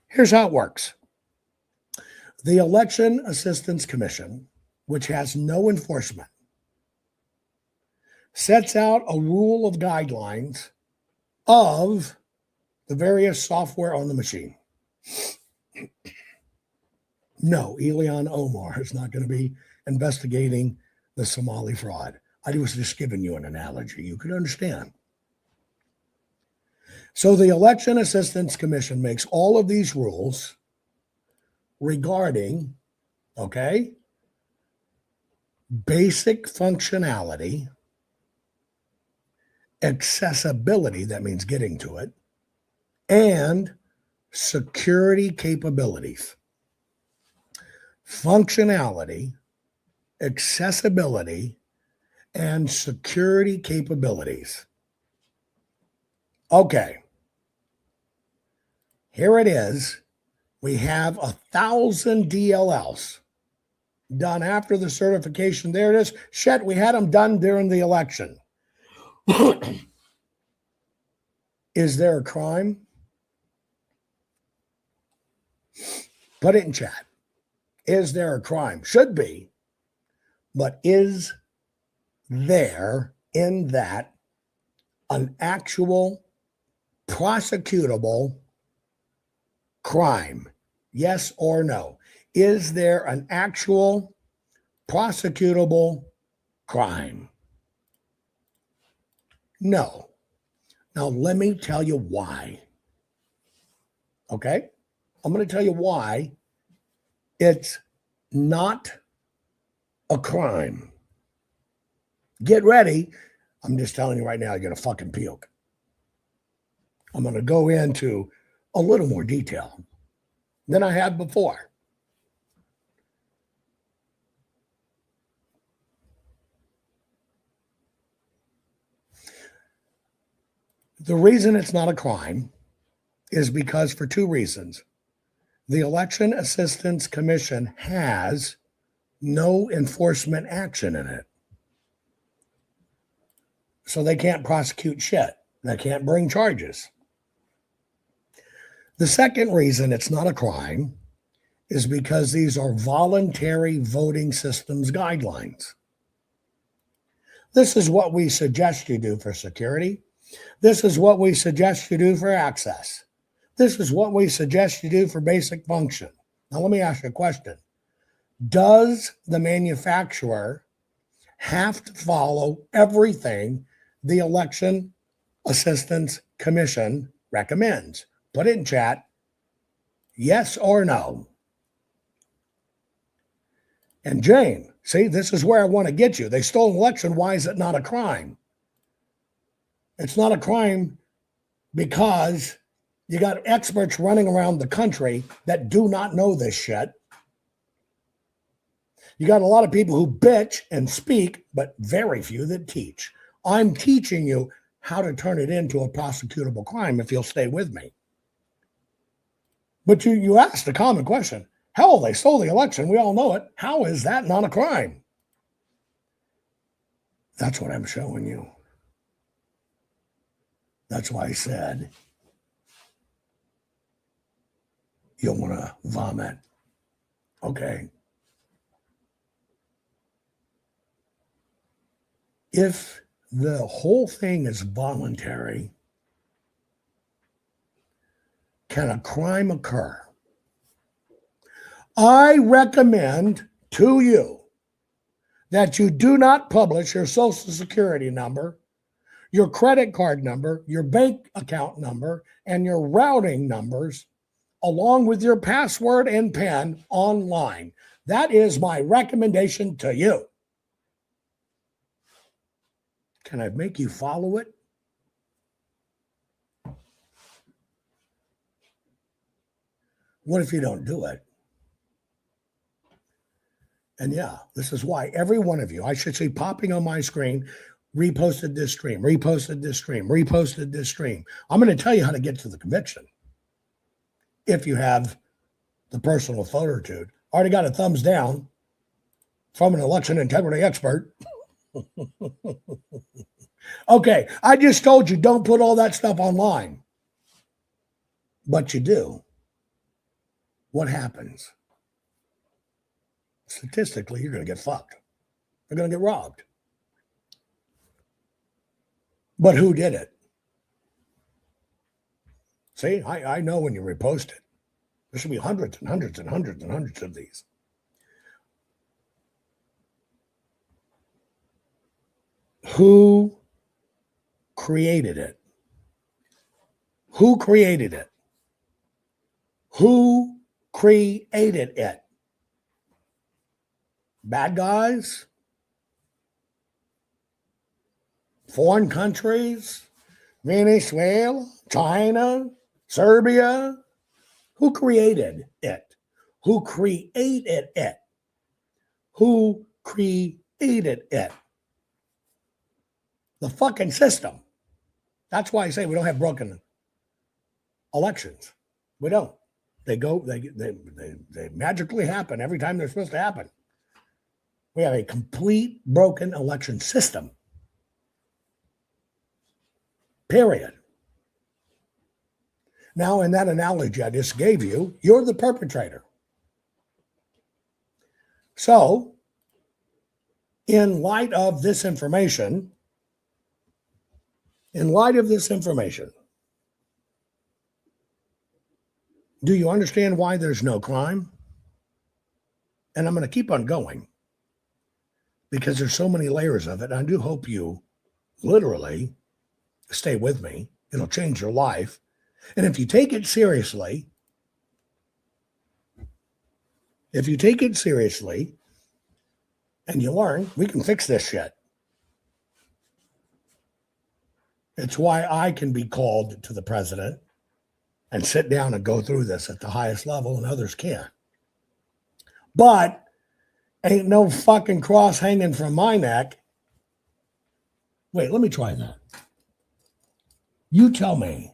Here's how it works. The Election Assistance Commission, which has no enforcement, sets out a rule of guidelines of the various software on the machine. No, Ilhan Omar is not going to be investigating the Somali fraud. I was just giving you an analogy you could understand. So the Election Assistance Commission makes all of these rules regarding, basic functionality, accessibility, that means getting to it, and security capabilities. Functionality, accessibility, and security capabilities. Okay. Here it is. We have 1,000 DLLs done after the certification. There it is. Shit, we had them done during the election. Is there a crime? Put it in chat. Is there a crime? Should be. But is there in that an actual prosecutable crime? Yes or no? Is there an actual prosecutable crime? No. Now, let me tell you why. Okay? I'm going to tell you why it's not a crime. Get ready. I'm just telling you right now, you're going to fucking puke. I'm going to go into a little more detail than I had before. The reason it's not a crime is because for two reasons. The Election Assistance Commission has no enforcement action in it. So they can't prosecute shit. They can't bring charges. The second reason it's not a crime is because these are voluntary voting systems guidelines. This is what we suggest you do for security. This is what we suggest you do for access. This is what we suggest you do for basic function. Now, let me ask you a question. Does the manufacturer have to follow everything the Election Assistance Commission recommends? Put it in chat. Yes or no? And Jane, see, this is where I want to get you. They stole an election. Why is it not a crime? It's not a crime because you got experts running around the country that do not know this shit. You got a lot of people who bitch and speak, but very few that teach. I'm teaching you how to turn it into a prosecutable crime if you'll stay with me. But you asked a common question. Hell, they stole the election. We all know it. How is that not a crime? That's what I'm showing you. That's why I said you'll want to vomit. Okay. If the whole thing is voluntary, can a crime occur? I recommend to you that you do not publish your social security number, your credit card number, your bank account number, and your routing numbers, along with your password and PIN online. That is my recommendation to you. Can I make you follow it? What if you don't do it? And yeah, this is why every one of you, I should see popping on my screen, reposted this stream, reposted this stream, reposted this stream. I'm going to tell you how to get to the conviction. If you have the personal fortitude. Already got a thumbs down from an election integrity expert. Okay, I just told you don't put all that stuff online. But you do. What happens? Statistically, you're going to get fucked. You're going to get robbed. But who did it? See, I know when you repost it. There should be hundreds and hundreds and hundreds and hundreds of these. Who created it? Who created it? Who created it? Bad guys? Foreign countries? Venezuela? China? Serbia? Who created it? Who created it? Who created it? The fucking system. That's why I say we don't have broken elections. We don't. They magically happen every time they're supposed to happen. We have a complete broken election system. Period. Now, in that analogy I just gave you, you're the perpetrator. So, in light of this information, do you understand why there's no crime? And I'm going to keep on going because there's so many layers of it. I do hope you literally stay with me It'll change your life. And if you take it seriously, and you learn, we can fix this shit. It's why I can be called to the president and sit down and go through this at the highest level and others can't. But ain't no fucking cross hanging from my neck. Wait, let me try that. You tell me,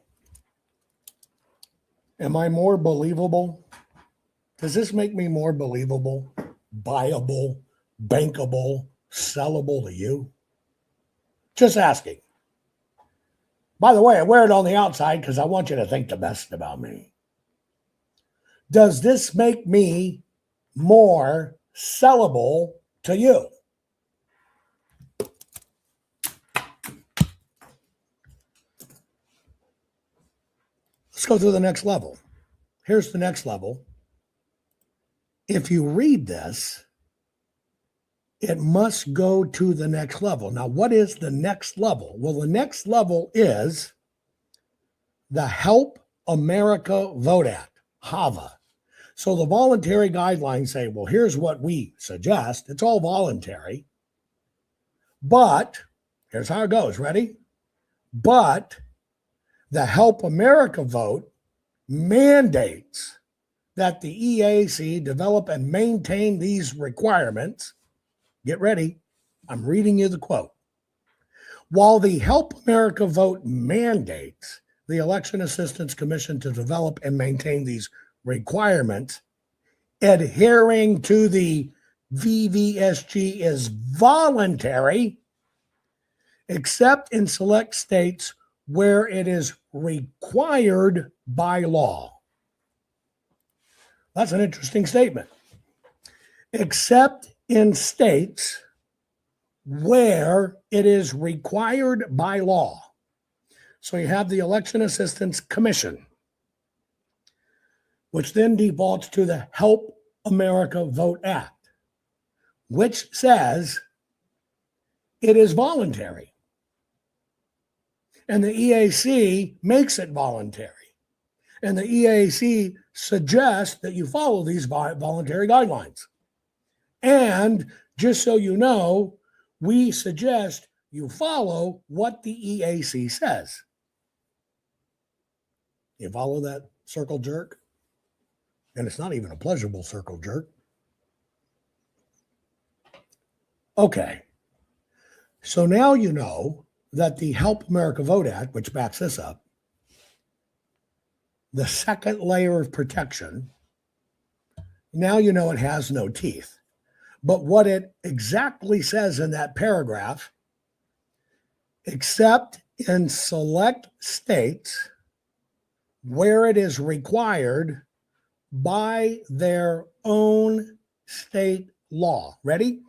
am I more believable? Does this make me more believable, buyable, bankable, sellable to you? Just asking. By the way, I wear it on the outside because I want you to think the best about me. Does this make me more sellable to you? Let's go to the next level. Here's the next level. If you read this, it must go to the next level. Now, what is the next level? Well, the next level is the Help America Vote Act, HAVA. So the voluntary guidelines say, well, here's what we suggest. It's all voluntary. But here's how it goes. Ready? But the Help America vote mandates that the EAC develop and maintain these requirements. Get ready. I'm reading you the quote. While the Help America vote mandates the Election Assistance Commission to develop and maintain these requirements, adhering to the VVSG is voluntary, except in select states where it is required by law. That's an interesting statement. Except in states where it is required by law. So you have the Election Assistance Commission, which then defaults to the Help America Vote Act, which says it is voluntary. And the EAC makes it voluntary. And the EAC suggests that you follow these voluntary guidelines. And just so you know, we suggest you follow what the EAC says. You follow that circle jerk? And it's not even a pleasurable circle jerk. Okay. So now you know that the Help America Vote Act, which backs this up, the second layer of protection, now you know it has no teeth. But what it exactly says in that paragraph, except in select states where it is required by their own state law. Ready?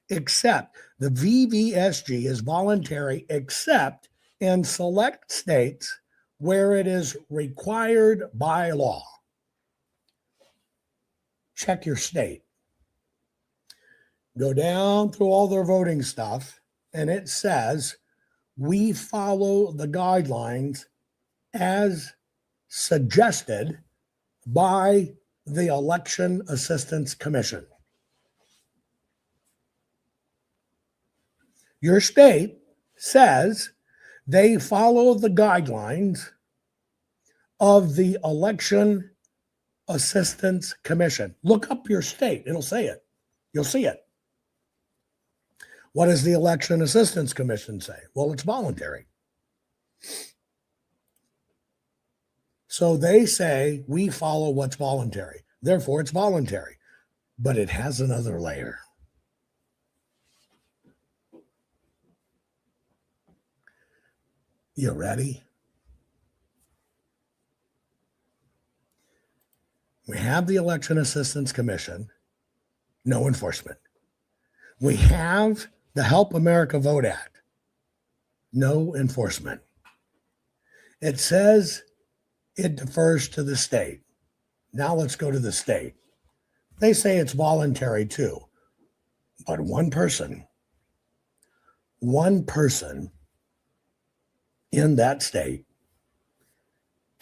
Except the VVSG is voluntary, except in select states where it is required by law. Check your state. Go down through all their voting stuff, and it says, we follow the guidelines as suggested by the Election Assistance Commission. Your state says they follow the guidelines of the Election Assistance Commission. Look up your state. It'll say it. You'll see it. What does the Election Assistance Commission say? Well, it's voluntary. So they say we follow what's voluntary. Therefore, it's voluntary. But it has another layer. You ready? We have the Election Assistance Commission, no enforcement. We have the Help America Vote Act, no enforcement. It says it defers to the state. Now let's go to the state. They say it's voluntary too, but one person in that state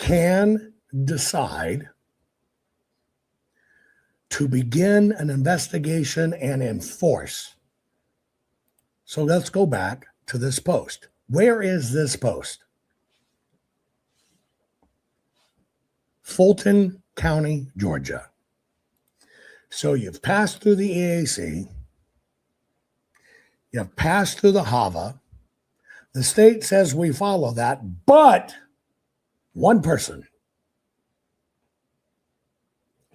can decide to begin an investigation and enforce. So let's go back to this post. Where is this post? Fulton County, Georgia. So you've passed through the EAC, you've passed through the HAVA. The state says we follow that, but one person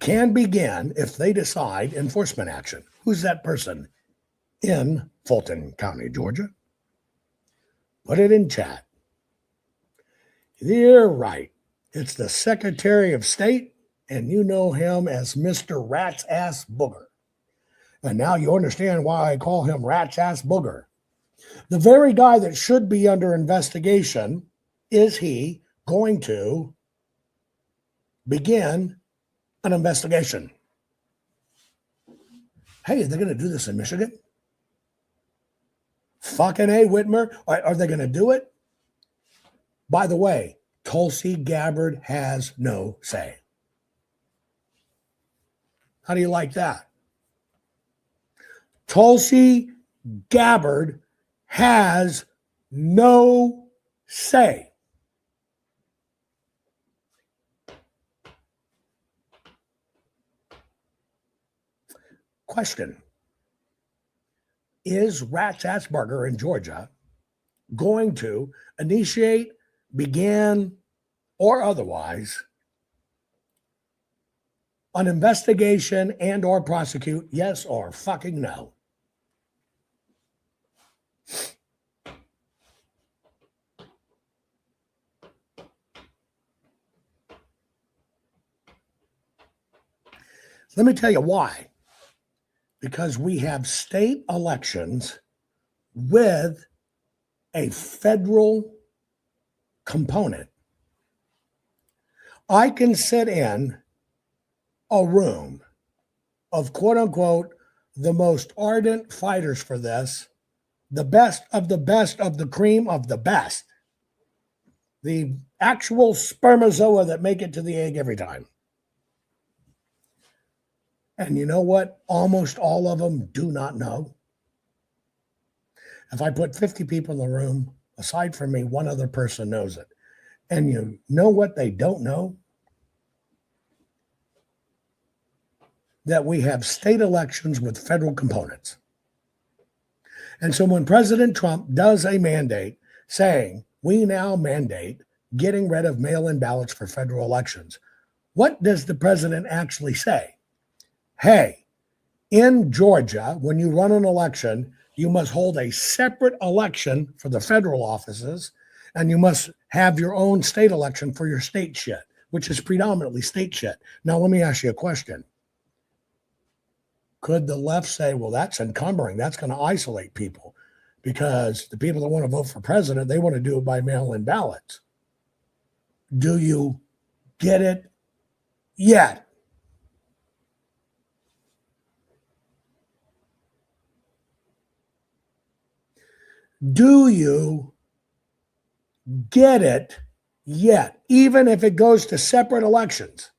can begin, if they decide, enforcement action. Who's that person in Fulton County, Georgia? Put it in chat. You're right. It's the Secretary of State, and you know him as Mr. Rat's Ass Booger. And now you understand why I call him Rat's Ass Booger. The very guy that should be under investigation, is he going to begin an investigation? Hey, are they going to do this in Michigan? Fucking A, Whitmer. Are they going to do it? By the way, Tulsi Gabbard has no say. How do you like that? Tulsi Gabbard has no say. Question. Is Rat's Ass Burger in Georgia going to initiate, begin, or otherwise an investigation and or prosecute, yes or fucking no? Let me tell you why. Because we have state elections with a federal component. I can sit in a room of quote unquote the most ardent fighters for this, the best of the cream of the best, the actual spermazoa that make it to the egg every time. And you know what? Almost all of them do not know. If I put 50 people in the room, aside from me, one other person knows it. And you know what they don't know? That we have state elections with federal components. And so when President Trump does a mandate saying, we now mandate getting rid of mail-in ballots for federal elections, what does the president actually say? Hey, in Georgia, when you run an election, you must hold a separate election for the federal offices, and you must have your own state election for your state shit, which is predominantly state shit. Now, let me ask you a question. Could the left say, well, that's encumbering, that's going to isolate people, because the people that want to vote for president, they want to do it by mail-in ballots? Do you get it yet? Do you get it yet? Even if it goes to separate elections.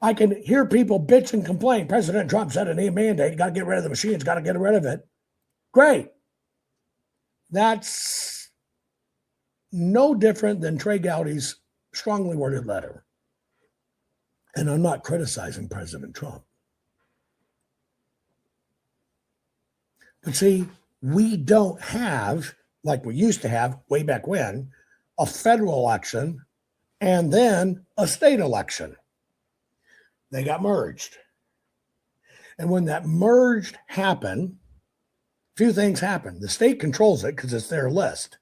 I can hear people bitch and complain. President Trump said an mandate, got to get rid of the machines, got to get rid of it. Great. That's no different than Trey Gowdy's strongly worded letter. And I'm not criticizing President Trump. But see, we don't have, like we used to have way back when, a federal election and then a state election. They got merged. And when that merged happened, a few things happened. The state controls it because it's their list.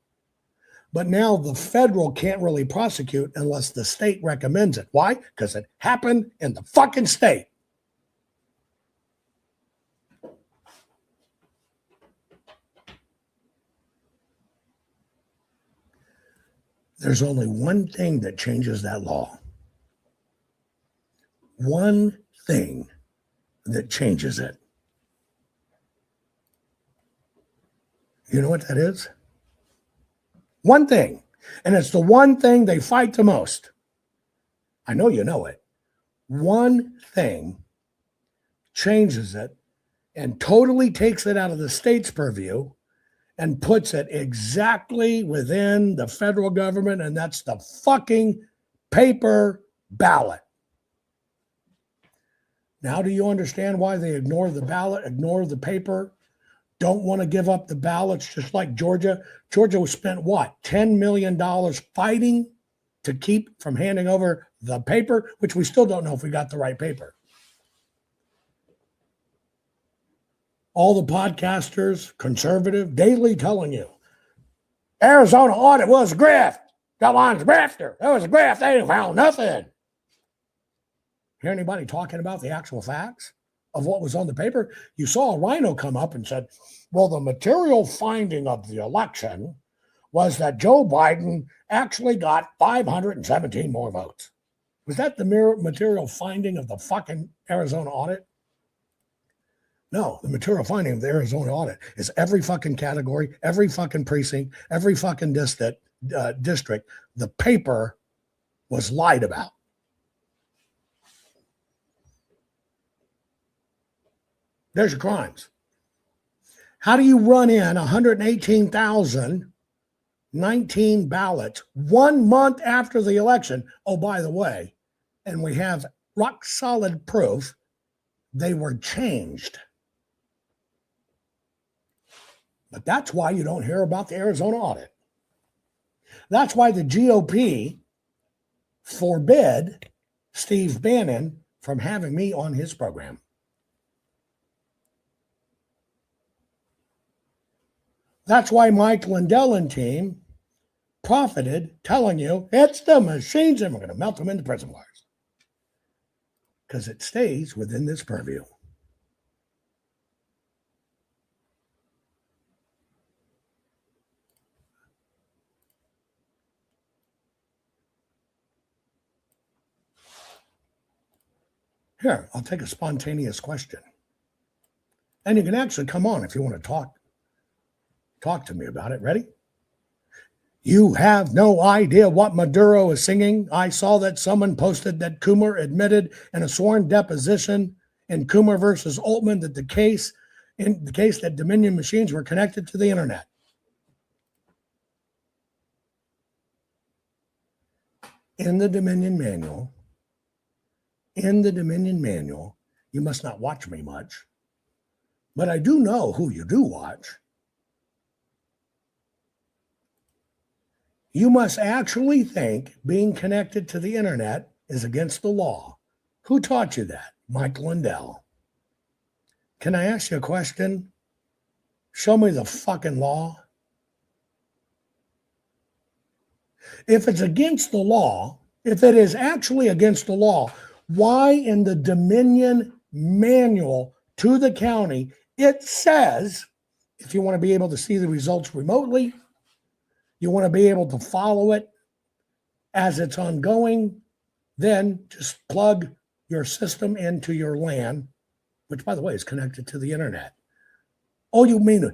But now the federal can't really prosecute unless the state recommends it. Why? Because it happened in the fucking state. There's only one thing that changes that law. One thing that changes it. You know what that is? One thing. And it's the one thing they fight the most. I know you know it. One thing changes it and totally takes it out of the state's purview and puts it exactly within the federal government, and that's the fucking paper ballot. Now, do you understand why they ignore the ballot, ignore the paper, don't want to give up the ballots, just like Georgia? Georgia spent what, $10 million fighting to keep from handing over the paper, which we still don't know if we got the right paper. All the podcasters, conservative, daily telling you, Arizona audit was a grift. Jovan's a grifter. That was a grift. They ain't found nothing. Hear anybody talking about the actual facts of what was on the paper? You saw a rhino come up and said, well, the material finding of the election was that Joe Biden actually got 517 more votes. Was that the material finding of the fucking Arizona audit? No, the material finding of the Arizona audit is every fucking category, every fucking precinct, every fucking district, the paper was lied about. There's your crimes. How do you run in 118,019 ballots 1 month after the election? Oh, by the way, and we have rock solid proof they were changed. But that's why you don't hear about the Arizona audit. That's why the GOP forbid Steve Bannon from having me on his program. That's why Mike Lindell and team profited telling you it's the machines and we're going to melt them into prison wires. Because it stays within this purview. Here, I'll take a spontaneous question. And you can actually come on if you want to talk to me about it. Ready? You have no idea what Maduro is singing. I saw that someone posted that Coomer admitted in a sworn deposition in Coomer versus Altman that the case that Dominion machines were connected to the internet. In the Dominion manual, you must not watch me much, but I do know who you do watch. You must actually think being connected to the internet is against the law. Who taught you that? Mike Lindell. Can I ask you a question? Show me the fucking law. If it's against the law, if it is actually against the law, why in the Dominion manual to the county, it says, if you want to be able to see the results remotely, you want to be able to follow it as it's ongoing, then just plug your system into your LAN, which, by the way, is connected to the internet. Oh, you mean,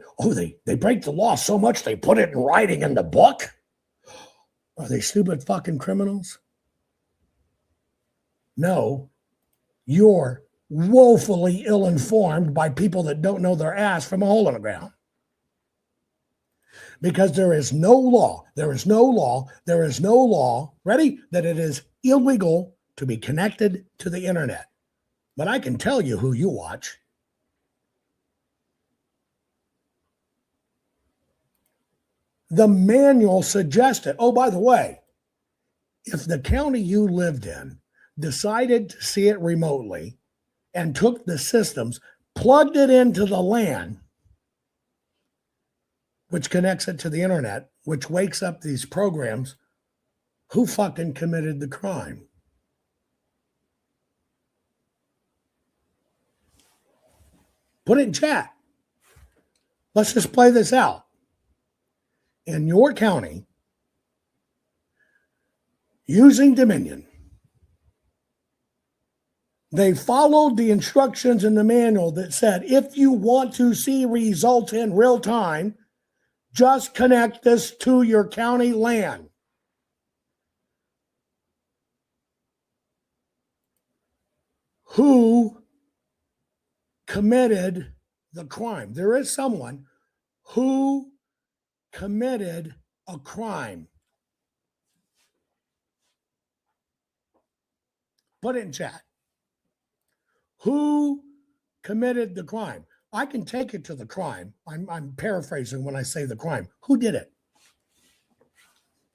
they break the law so much they put it in writing in the book? Are they stupid fucking criminals? No, you're woefully ill-informed by people that don't know their ass from a hole in the ground. Because there is no law, ready, that it is illegal to be connected to the internet. But I can tell you who you watch. The manual suggested, oh, by the way, if the county you lived in decided to see it remotely and took the systems, plugged it into the LAN, which connects it to the internet, which wakes up these programs, who fucking committed the crime? Put it in chat. Let's just play this out. In your county, using Dominion, they followed the instructions in the manual that said, if you want to see results in real time, just connect this to your county LAN. who committed the crime. There is someone who committed a crime. Put it in chat. Who committed the crime? I can take it to the crime. I'm paraphrasing when I say the crime. Who did it?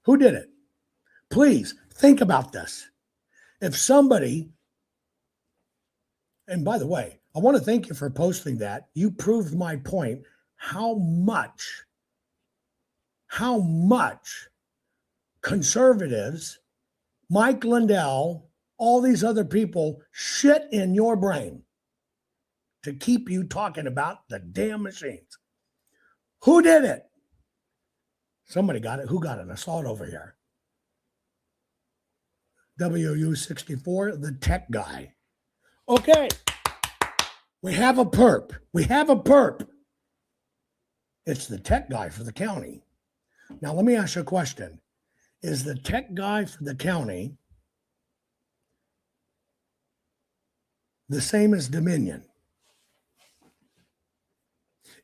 Who did it? Please think about this. If somebody, and by the way, I want to thank you for posting that. You proved my point. How much conservatives, Mike Lindell, all these other people shit in your brain to keep you talking about the damn machines. Who did it? Somebody got it. Who got it? I saw it over here. WU64, the tech guy. Okay. We have a perp. It's the tech guy for the county. Now, let me ask you a question. Is the tech guy for the county the same as Dominion?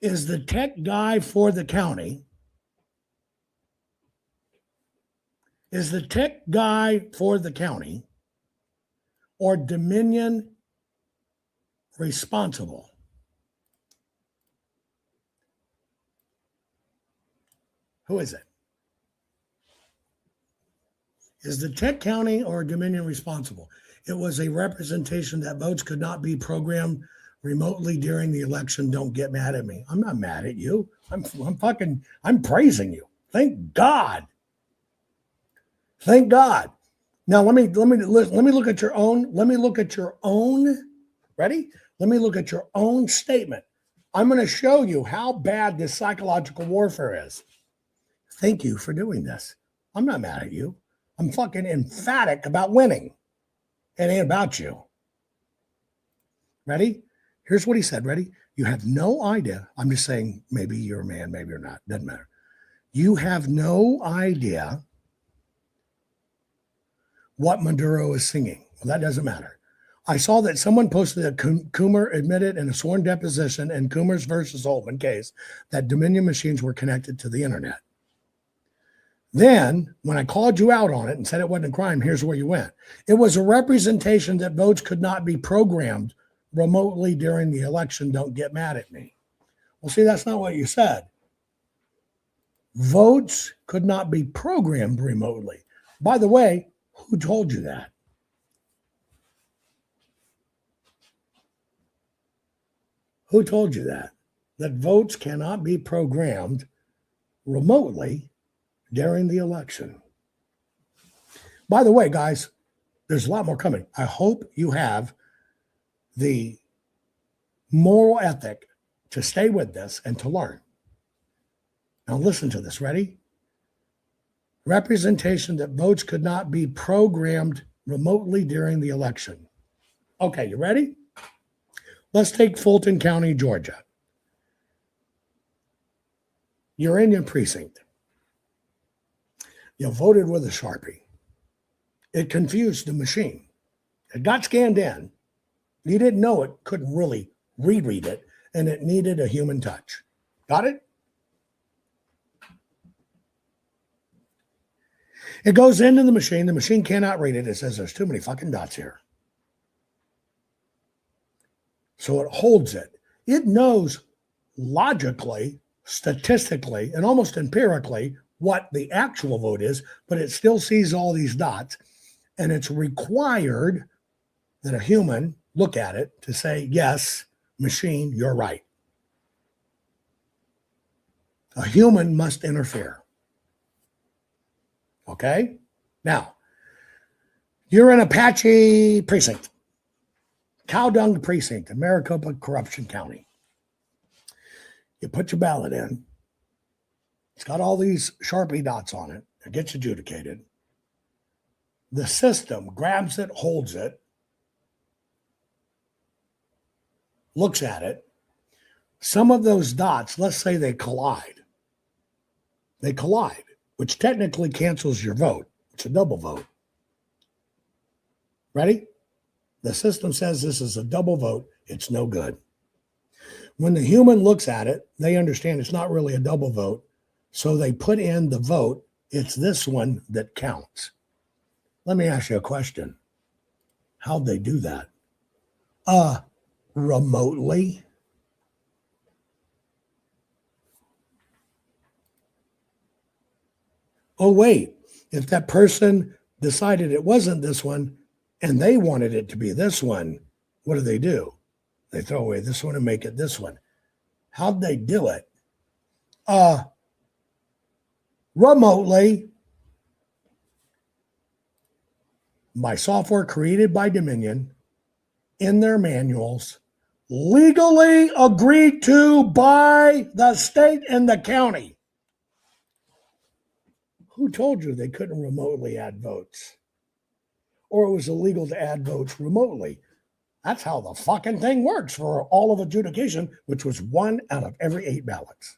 Is the tech guy for the county, or Dominion responsible? Who is it? Is the tech county or Dominion responsible? It was a representation that votes could not be programmed remotely during the election. Don't get mad at me. I'm not mad at you. I'm praising you. Thank God. Thank God. Now let me look at your own. Ready? Let me look at your own statement. I'm going to show you how bad this psychological warfare is. Thank you for doing this. I'm not mad at you. I'm fucking emphatic about winning. It ain't about you. Ready? Here's what he said. Ready? You have no idea. I'm just saying, maybe you're a man, maybe you're not. Doesn't matter. You have no idea what Maduro is singing. Well, that doesn't matter. I saw that someone posted that Coomer admitted in a sworn deposition in Coomer's versus Holman case that Dominion machines were connected to the internet. Then, when I called you out on it and said it wasn't a crime, here's where you went. It was a representation that votes could not be programmed remotely during the election. Don't get mad at me. Well, see, that's not what you said. Votes could not be programmed remotely. By the way, who told you that? Who told you that? That votes cannot be programmed remotely during the election. By the way, guys, there's a lot more coming. I hope you have the moral ethic to stay with this and to learn. Now listen to this. Ready? Representation that votes could not be programmed remotely during the election. Okay, you ready? Let's take Fulton County, Georgia. You're in your precinct. You voted with a Sharpie. It confused the machine. It got scanned in. You didn't know it, couldn't really reread it, and it needed a human touch. Got it? It goes into the machine. The machine cannot read it. It says there's too many fucking dots here. So it holds it. It knows logically, statistically, and almost empirically what the actual vote is, but it still sees all these dots. And it's required that a human look at it to say, yes, machine, you're right. A human must interfere. Okay? Now, you're in Apache precinct, Cow Dung precinct in Maricopa Corruption County. You put your ballot in. It's got all these Sharpie dots on it. It gets adjudicated. The system grabs it, holds it, looks at it. Some of those dots, let's say they collide. They collide, which technically cancels your vote. It's a double vote. Ready? The system says this is a double vote. It's no good. When the human looks at it, they understand it's not really a double vote. So they put in the vote. It's this one that counts. Let me ask you a question. How'd they do that? Remotely. Oh, wait. If that person decided it wasn't this one and they wanted it to be this one, what do? They throw away this one and make it this one. How'd they do it? Remotely. By software created by Dominion in their manuals, legally agreed to by the state and the county. Who told you they couldn't remotely add votes? Or it was illegal to add votes remotely? That's how the fucking thing works for all of adjudication, which was 1 out of every 8 ballots.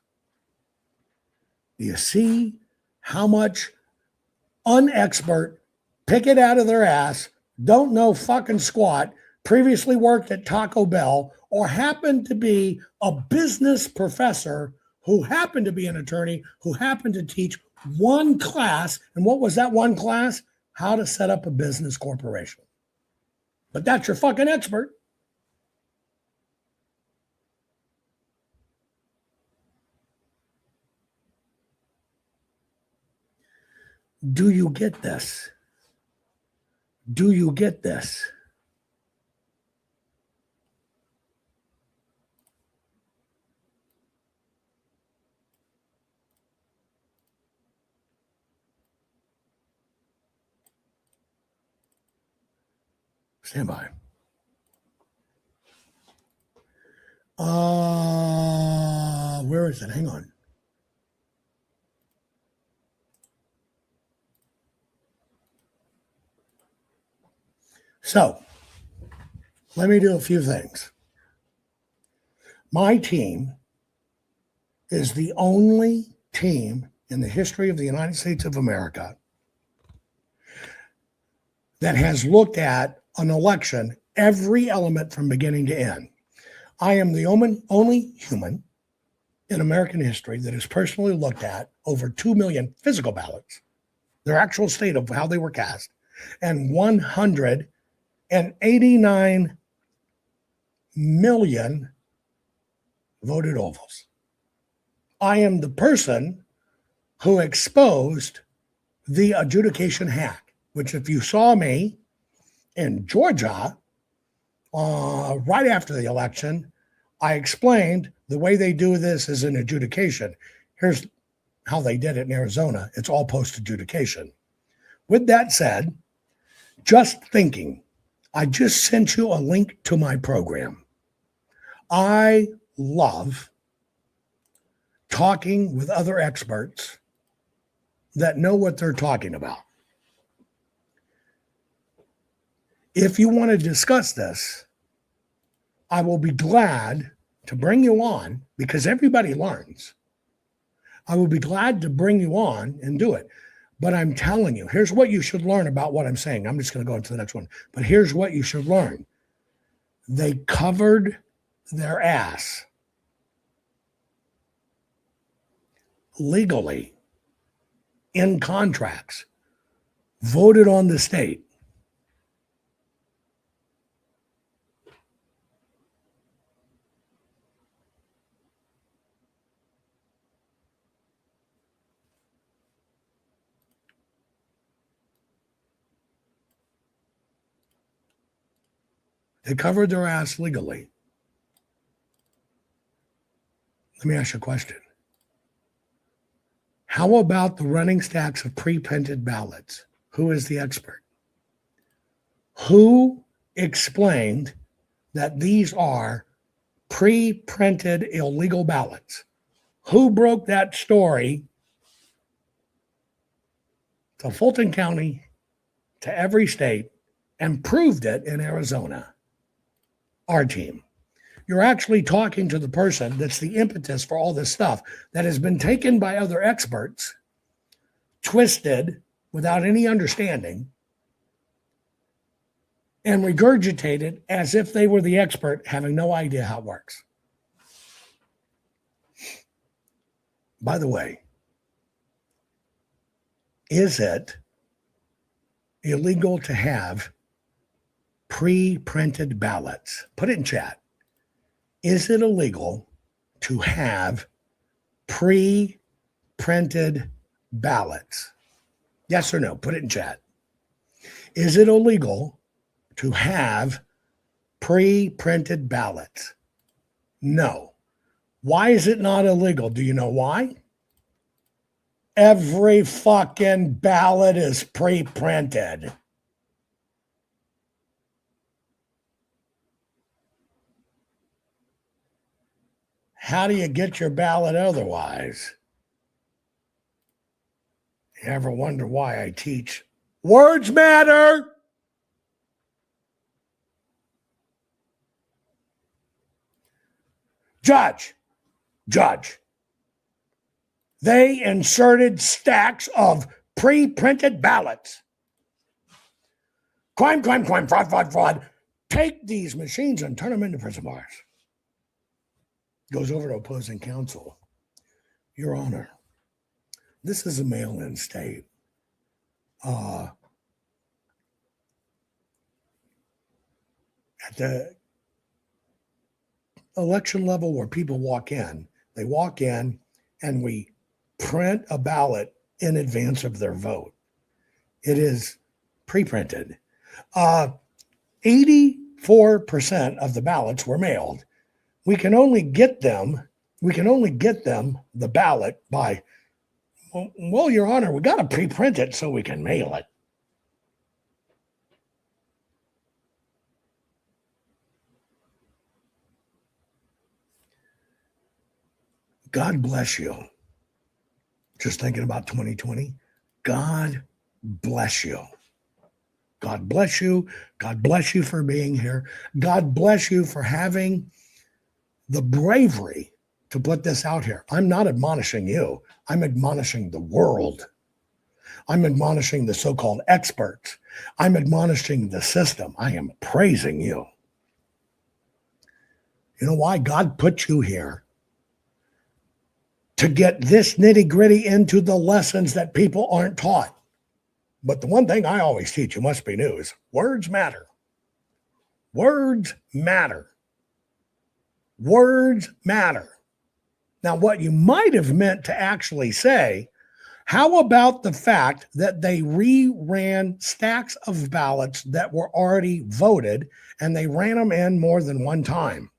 Do you see how much unexpert pick it out of their ass, don't know fucking squat, previously worked at Taco Bell, or happened to be a business professor who happened to be an attorney, who happened to teach one class? And what was that one class? How to set up a business corporation. But that's your fucking expert. Do you get this? Do you get this? Stand by. Where is it? Hang on. So, let me do a few things. My team is the only team in the history of the United States of America that has looked at an election, every element from beginning to end. I am the only human in American history that has personally looked at over 2 million physical ballots, their actual state of how they were cast, and 189 million voted ovals. I am the person who exposed the adjudication hack, which if you saw me in Georgia right after the election, I explained the way they do this is an adjudication. Here's how they did it in Arizona. It's all post-adjudication. With that said, just thinking, I just sent you a link to my program. I love talking with other experts that know what they're talking about. If you want to discuss this, I will be glad to bring you on because everybody learns. I will be glad to bring you on and do it. But I'm telling you, here's what you should learn about what I'm saying. I'm just going to go into the next one. But here's what you should learn. They covered their ass legally in contracts, voted on the state. They covered their ass legally. Let me ask you a question. How about the running stacks of pre-printed ballots? Who is the expert? Who explained that these are pre-printed illegal ballots? Who broke that story to Fulton County, to every state, and proved it in Arizona? Our team. You're actually talking to the person that's the impetus for all this stuff that has been taken by other experts, twisted without any understanding, and regurgitate it as if they were the expert, having no idea how it works. By the way, is it illegal to have pre-printed ballots? Put it in chat. Is it illegal to have pre-printed ballots? Yes or no? Put it in chat. Is it illegal to have pre-printed ballots? No. Why is it not illegal? Do you know why? Every fucking ballot is pre-printed. How do you get your ballot otherwise? You ever wonder why I teach words matter? Judge. They inserted stacks of pre-printed ballots. Crime, fraud. Take these machines and turn them into prison bars. Goes over to opposing counsel. Your Honor, this is a mail-in state. At the election level where people walk in, they walk in and we print a ballot in advance of their vote. It is pre-printed. 84% of the ballots were mailed. We can only get them, the ballot by, well, Your Honor, we got to pre-print it so we can mail it. God bless you. Just thinking about 2020. God bless you. God bless you. God bless you for being here. God bless you for having the bravery to put this out here. I'm not admonishing you. I'm admonishing the world. I'm admonishing the so-called experts. I'm admonishing the system. I am praising you. You know why? God put you here to get this nitty-gritty into the lessons that people aren't taught. But the one thing I always teach, you must be new, is words matter. Words matter. Words matter. Now, what you might have meant to actually say, how about the fact that they re-ran stacks of ballots that were already voted and they ran them in more than one time?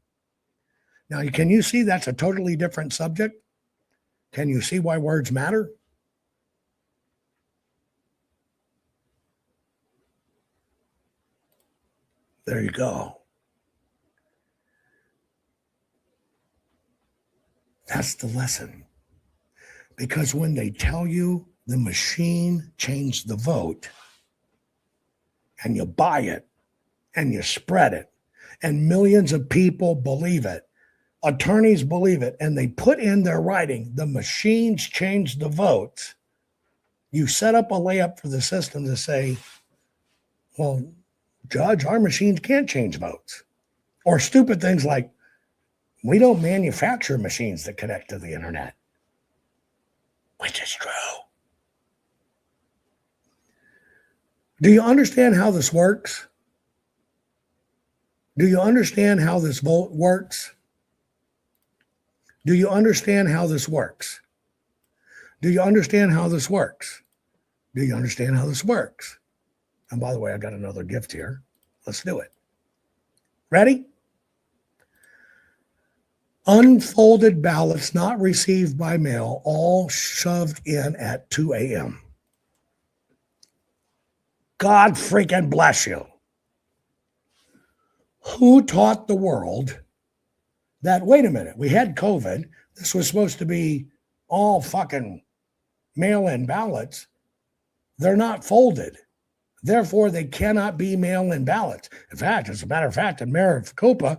Now, can you see that's a totally different subject? Can you see why words matter? There you go. That's the lesson. Because when they tell you the machine changed the vote, and you buy it, and you spread it, and millions of people believe it, attorneys believe it, and they put in their writing, the machines changed the votes, you set up a layup for the system to say, well, Judge, our machines can't change votes. Or stupid things like, we don't manufacture machines that connect to the internet. Which is true. Do you understand how this works? Do you understand how this vote works? Do you understand how this works? Do you understand how this works? Do you understand how this works? And by the way, I got another gift here. Let's do it. Ready? Unfolded ballots not received by mail, all shoved in at 2 a.m. God freaking bless you. Who taught the world that, wait a minute, we had COVID. This was supposed to be all fucking mail-in ballots. They're not folded. Therefore, they cannot be mail-in ballots. In fact, as a matter of fact, in Maricopa,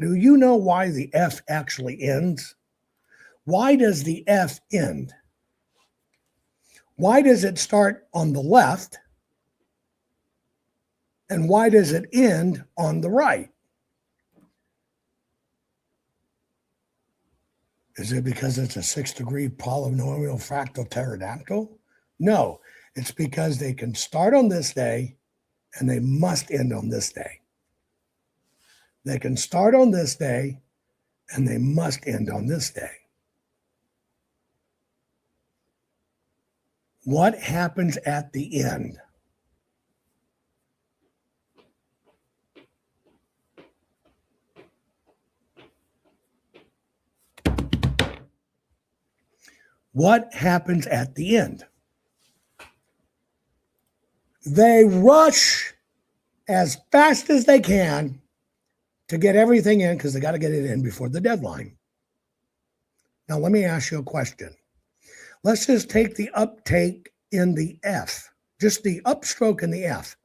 Do you know why the F actually ends? Why does the F end? Why does it start on the left? And why does it end on the right? Is it because it's a 6-degree polynomial fractal pterodactyl? No, it's because they can start on this day and they must end on this day. They can start on this day and they must end on this day. What happens at the end? What happens at the end? They rush as fast as they can to get everything in because they got to get it in before the deadline. Now, let me ask you a question. Let's just take the uptake in the F, just the upstroke in the F.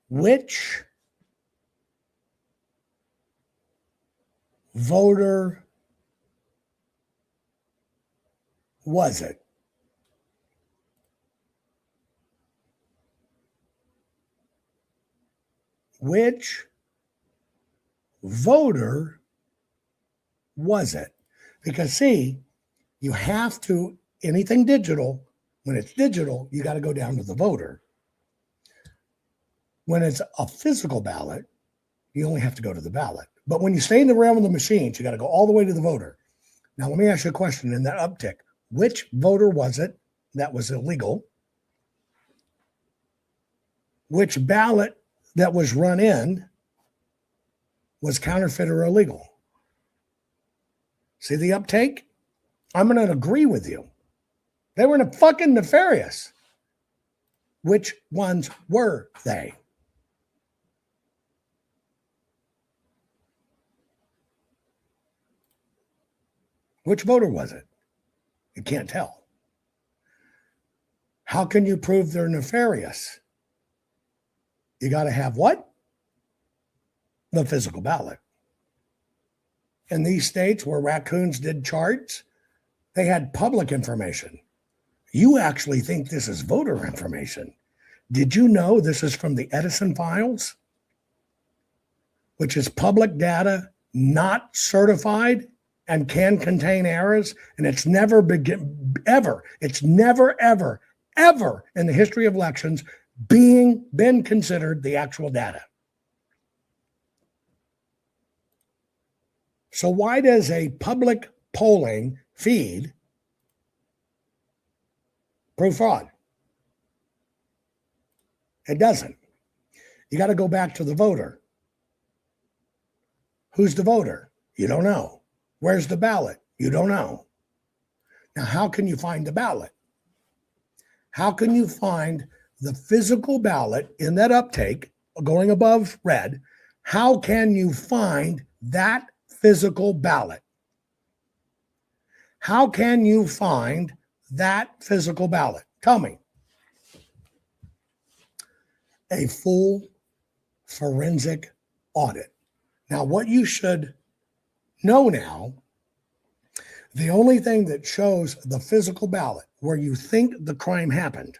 Which voter was it? Which voter was it? Because see, you have to, anything digital, when it's digital, you got to go down to the voter. When it's a physical ballot, you only have to go to the ballot. But when you stay in the realm of the machines, you got to go all the way to the voter. Now, let me ask you a question in that uptick. Which voter was it that was illegal? Which ballot that was run in was counterfeit or illegal? See the uptake? I'm going to agree with you. They were fucking nefarious. Which ones were they? Which voter was it? You can't tell. How can you prove they're nefarious? You got to have what? The physical ballot. In these states where raccoons did charts, they had public information. You actually think this is voter information. Did you know this is from the Edison files, which is public data, not certified and can contain errors? And it's never ever in the history of elections been considered the actual data. So why does a public polling feed prove fraud? It doesn't. You got to go back to the voter. Who's the voter? You don't know. Where's the ballot? You don't know. Now, how can you find the ballot? How can you find the physical ballot in that uptake going above red? How can you find that physical ballot? How can you find that physical ballot? Tell me. A full forensic audit. Now, what you should know now, the only thing that shows the physical ballot where you think the crime happened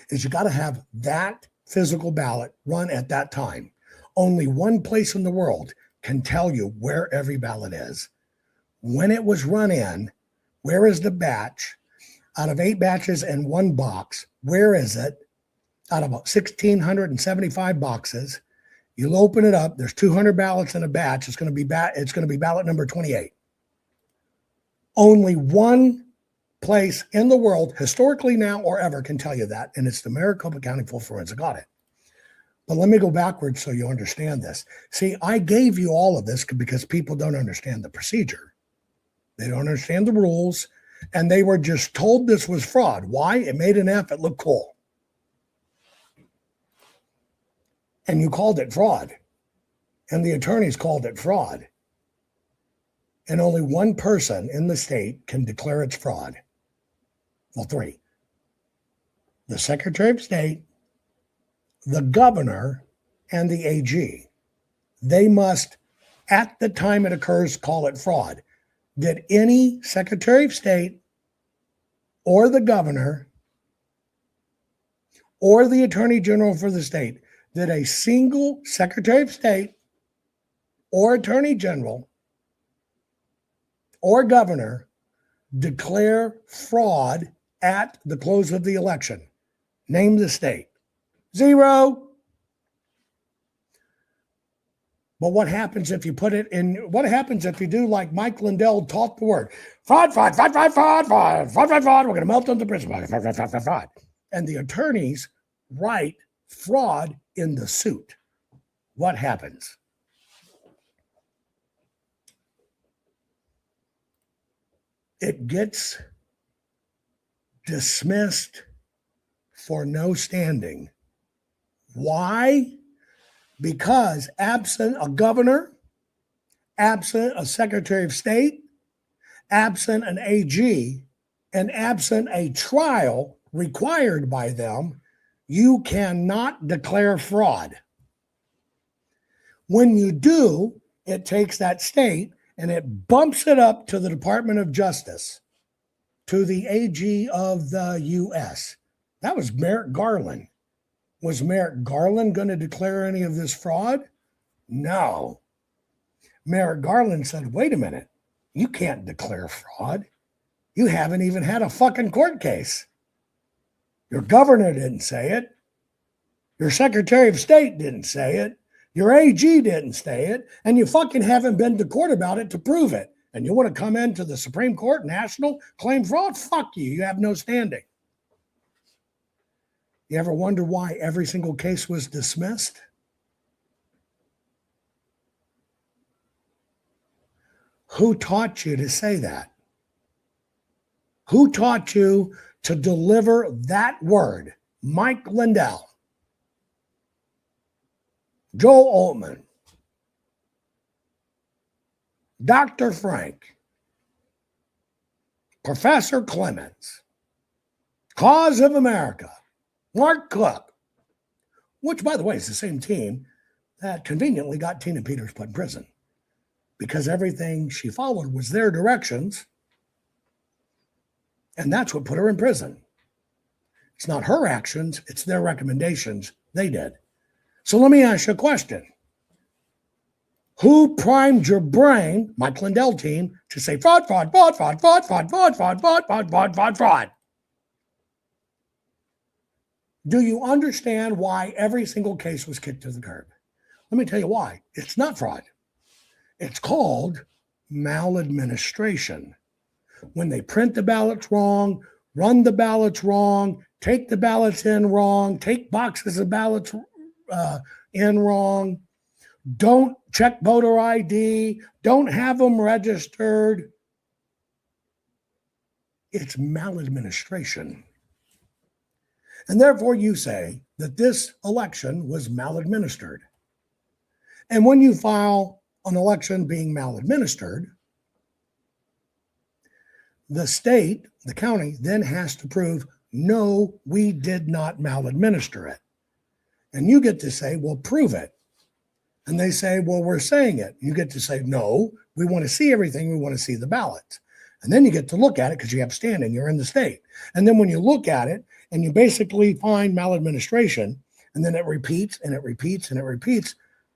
is you got to have that physical ballot run at that time. Only one place in the world can tell you where every ballot is. When it was run in, where is the batch? Out of 8 batches and 1 box, where is it? Out of 1,675 boxes, you'll open it up. There's 200 ballots in a batch. It's going to be ballot number 28. Only one place in the world, historically now or ever, can tell you that, and it's the Maricopa County Full Forensic Audit. But let me go backwards so you understand this. See, I gave you all of this because people don't understand the procedure. They don't understand the rules, and they were just told this was fraud. Why? It made an F. It looked cool. And you called it fraud. And the attorneys called it fraud. And only one person in the state can declare it's fraud. Well, 3. The Secretary of State, the governor, and the AG. They must at the time it occurs, call it fraud. Did any Secretary of State or the governor or the Attorney General for the state, did a single Secretary of State or Attorney General or governor declare fraud at the close of the election? Name the state. Zero. But what happens if you put it in? What happens if you do like Mike Lindell taught the word? Fraud, fraud, fraud, fraud, fraud, fraud, fraud, fraud, fraud. We're going to melt them to prison. Fraud, fraud, fraud, fraud, fraud. And the attorneys write fraud in the suit. What happens? It gets dismissed for no standing. Why? Because absent a governor, absent a Secretary of State, absent an AG, and absent a trial required by them, you cannot declare fraud. When you do, it takes that state and it bumps it up to the Department of Justice, to the AG of the U.S. That was Merrick Garland. Was Merrick Garland going to declare any of this fraud? No. Merrick Garland said, wait a minute, you can't declare fraud. You haven't even had a fucking court case. Your governor didn't say it. Your Secretary of State didn't say it. Your AG didn't say it. And you fucking haven't been to court about it to prove it. And you want to come into the Supreme Court, national, claim fraud? Fuck you. You have no standing. You ever wonder why every single case was dismissed? Who taught you to say that? Who taught you to deliver that word? Mike Lindell, Joel Altman, Dr. Frank, Professor Clemens, Cause of America, Mark Cook, which, by the way, is the same team that conveniently got Tina Peters put in prison because everything she followed was their directions, and that's what put her in prison. It's not her actions, it's their recommendations they did. So let me ask you a question. Who primed your brain, Mike Lindell team, to say fraud, fraud, fraud, fraud, fraud, fraud, fraud, fraud, fraud, fraud, fraud, fraud, fraud? Do you understand why every single case was kicked to the curb? Let me tell you why. It's not fraud. It's called maladministration. When they print the ballots wrong, run the ballots wrong, take the ballots in wrong, take boxes of ballots in wrong, don't check voter ID, don't have them registered. It's maladministration. And therefore you say that this election was maladministered. And when you file an election being maladministered, the state, the county, then has to prove, no, we did not maladminister it. And you get to say, well, prove it. And they say, well, we're saying it. You get to say, no, we want to see everything. We want to see the ballots. And then you get to look at it because you have standing. You're in the state. And then when you look at it and you basically find maladministration, and then it repeats and it repeats and it repeats,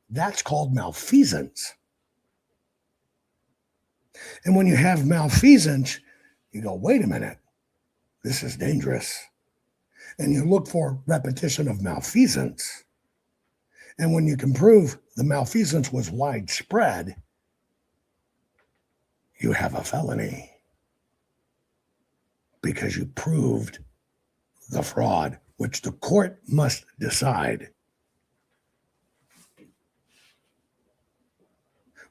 that's called malfeasance. And when you have malfeasance, you go, wait a minute, this is dangerous. And you look for repetition of malfeasance. And when you can prove the malfeasance was widespread, you have a felony because you proved the fraud, which the court must decide.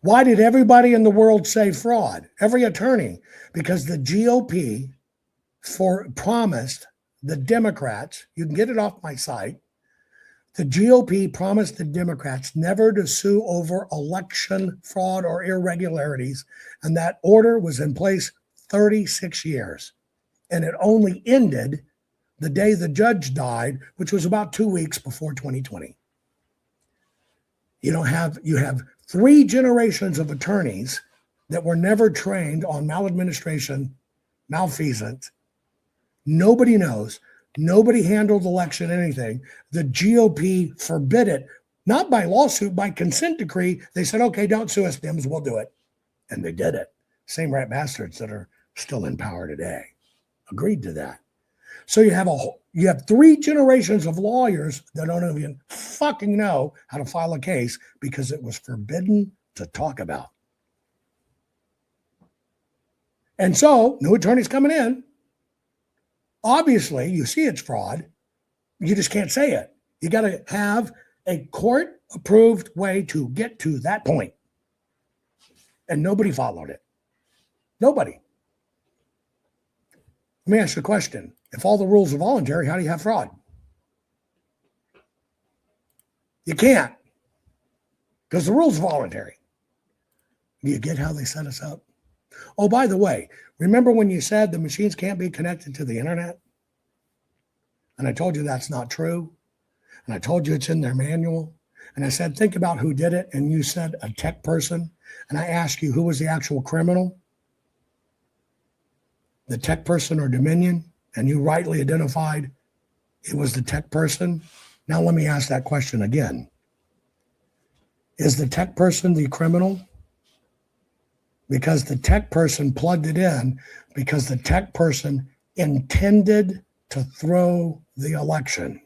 Why did everybody in the world say fraud? Every attorney, because the GOP promised the Democrats, you can get it off my site, the GOP promised the Democrats never to sue over election fraud or irregularities, and that order was in place 36 years. And it only ended the day the judge died, which was about 2 weeks before 2020. You have 3 generations of attorneys that were never trained on maladministration, malfeasance. Nobody knows. Nobody handled election anything. The GOP forbid it, not by lawsuit, by consent decree. They said, okay, don't sue us, Dems, we'll do it. And they did it. Same rat bastards that are still in power today agreed to that. So you have 3 generations of lawyers that don't even fucking know how to file a case because it was forbidden to talk about. And so new attorneys coming in. Obviously, you see it's fraud. You just can't say it. You got to have a court-approved way to get to that point. And nobody followed it. Nobody. Let me ask you a question. If all the rules are voluntary, how do you have fraud? You can't. Because the rules are voluntary. Do you get how they set us up? Oh, by the way, remember when you said the machines can't be connected to the internet? And I told you that's not true. And I told you it's in their manual. And I said, think about who did it. And you said a tech person. And I asked you, who was the actual criminal? The tech person or Dominion? And you rightly identified it was the tech person. Now let me ask that question again. Is the tech person the criminal? Because the tech person plugged it in because the tech person intended to throw the election.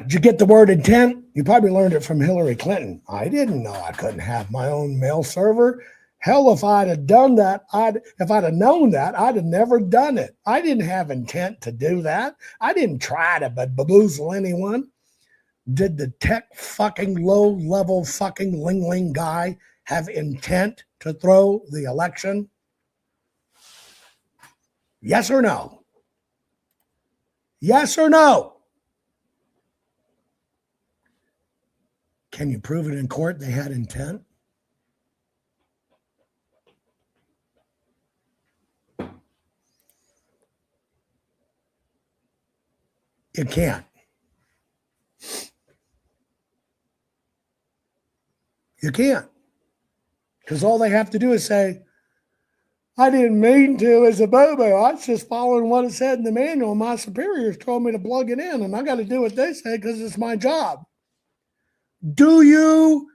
Did you get the word intent? You probably learned it from Hillary Clinton. I didn't know I couldn't have my own mail server. Hell, if I'd have done that, if I'd have known that, I'd have never done it. I didn't have intent to do that. I didn't try to bamboozle anyone. Did the tech fucking low-level fucking ling-ling guy have intent to throw the election? Yes or no? Yes or no? Can you prove it in court they had intent? You can't. You can't. Because all they have to do is say, I didn't mean to as a bobo. I was just following what it said in the manual. My superiors told me to plug it in, and I got to do what they say because it's my job. Do you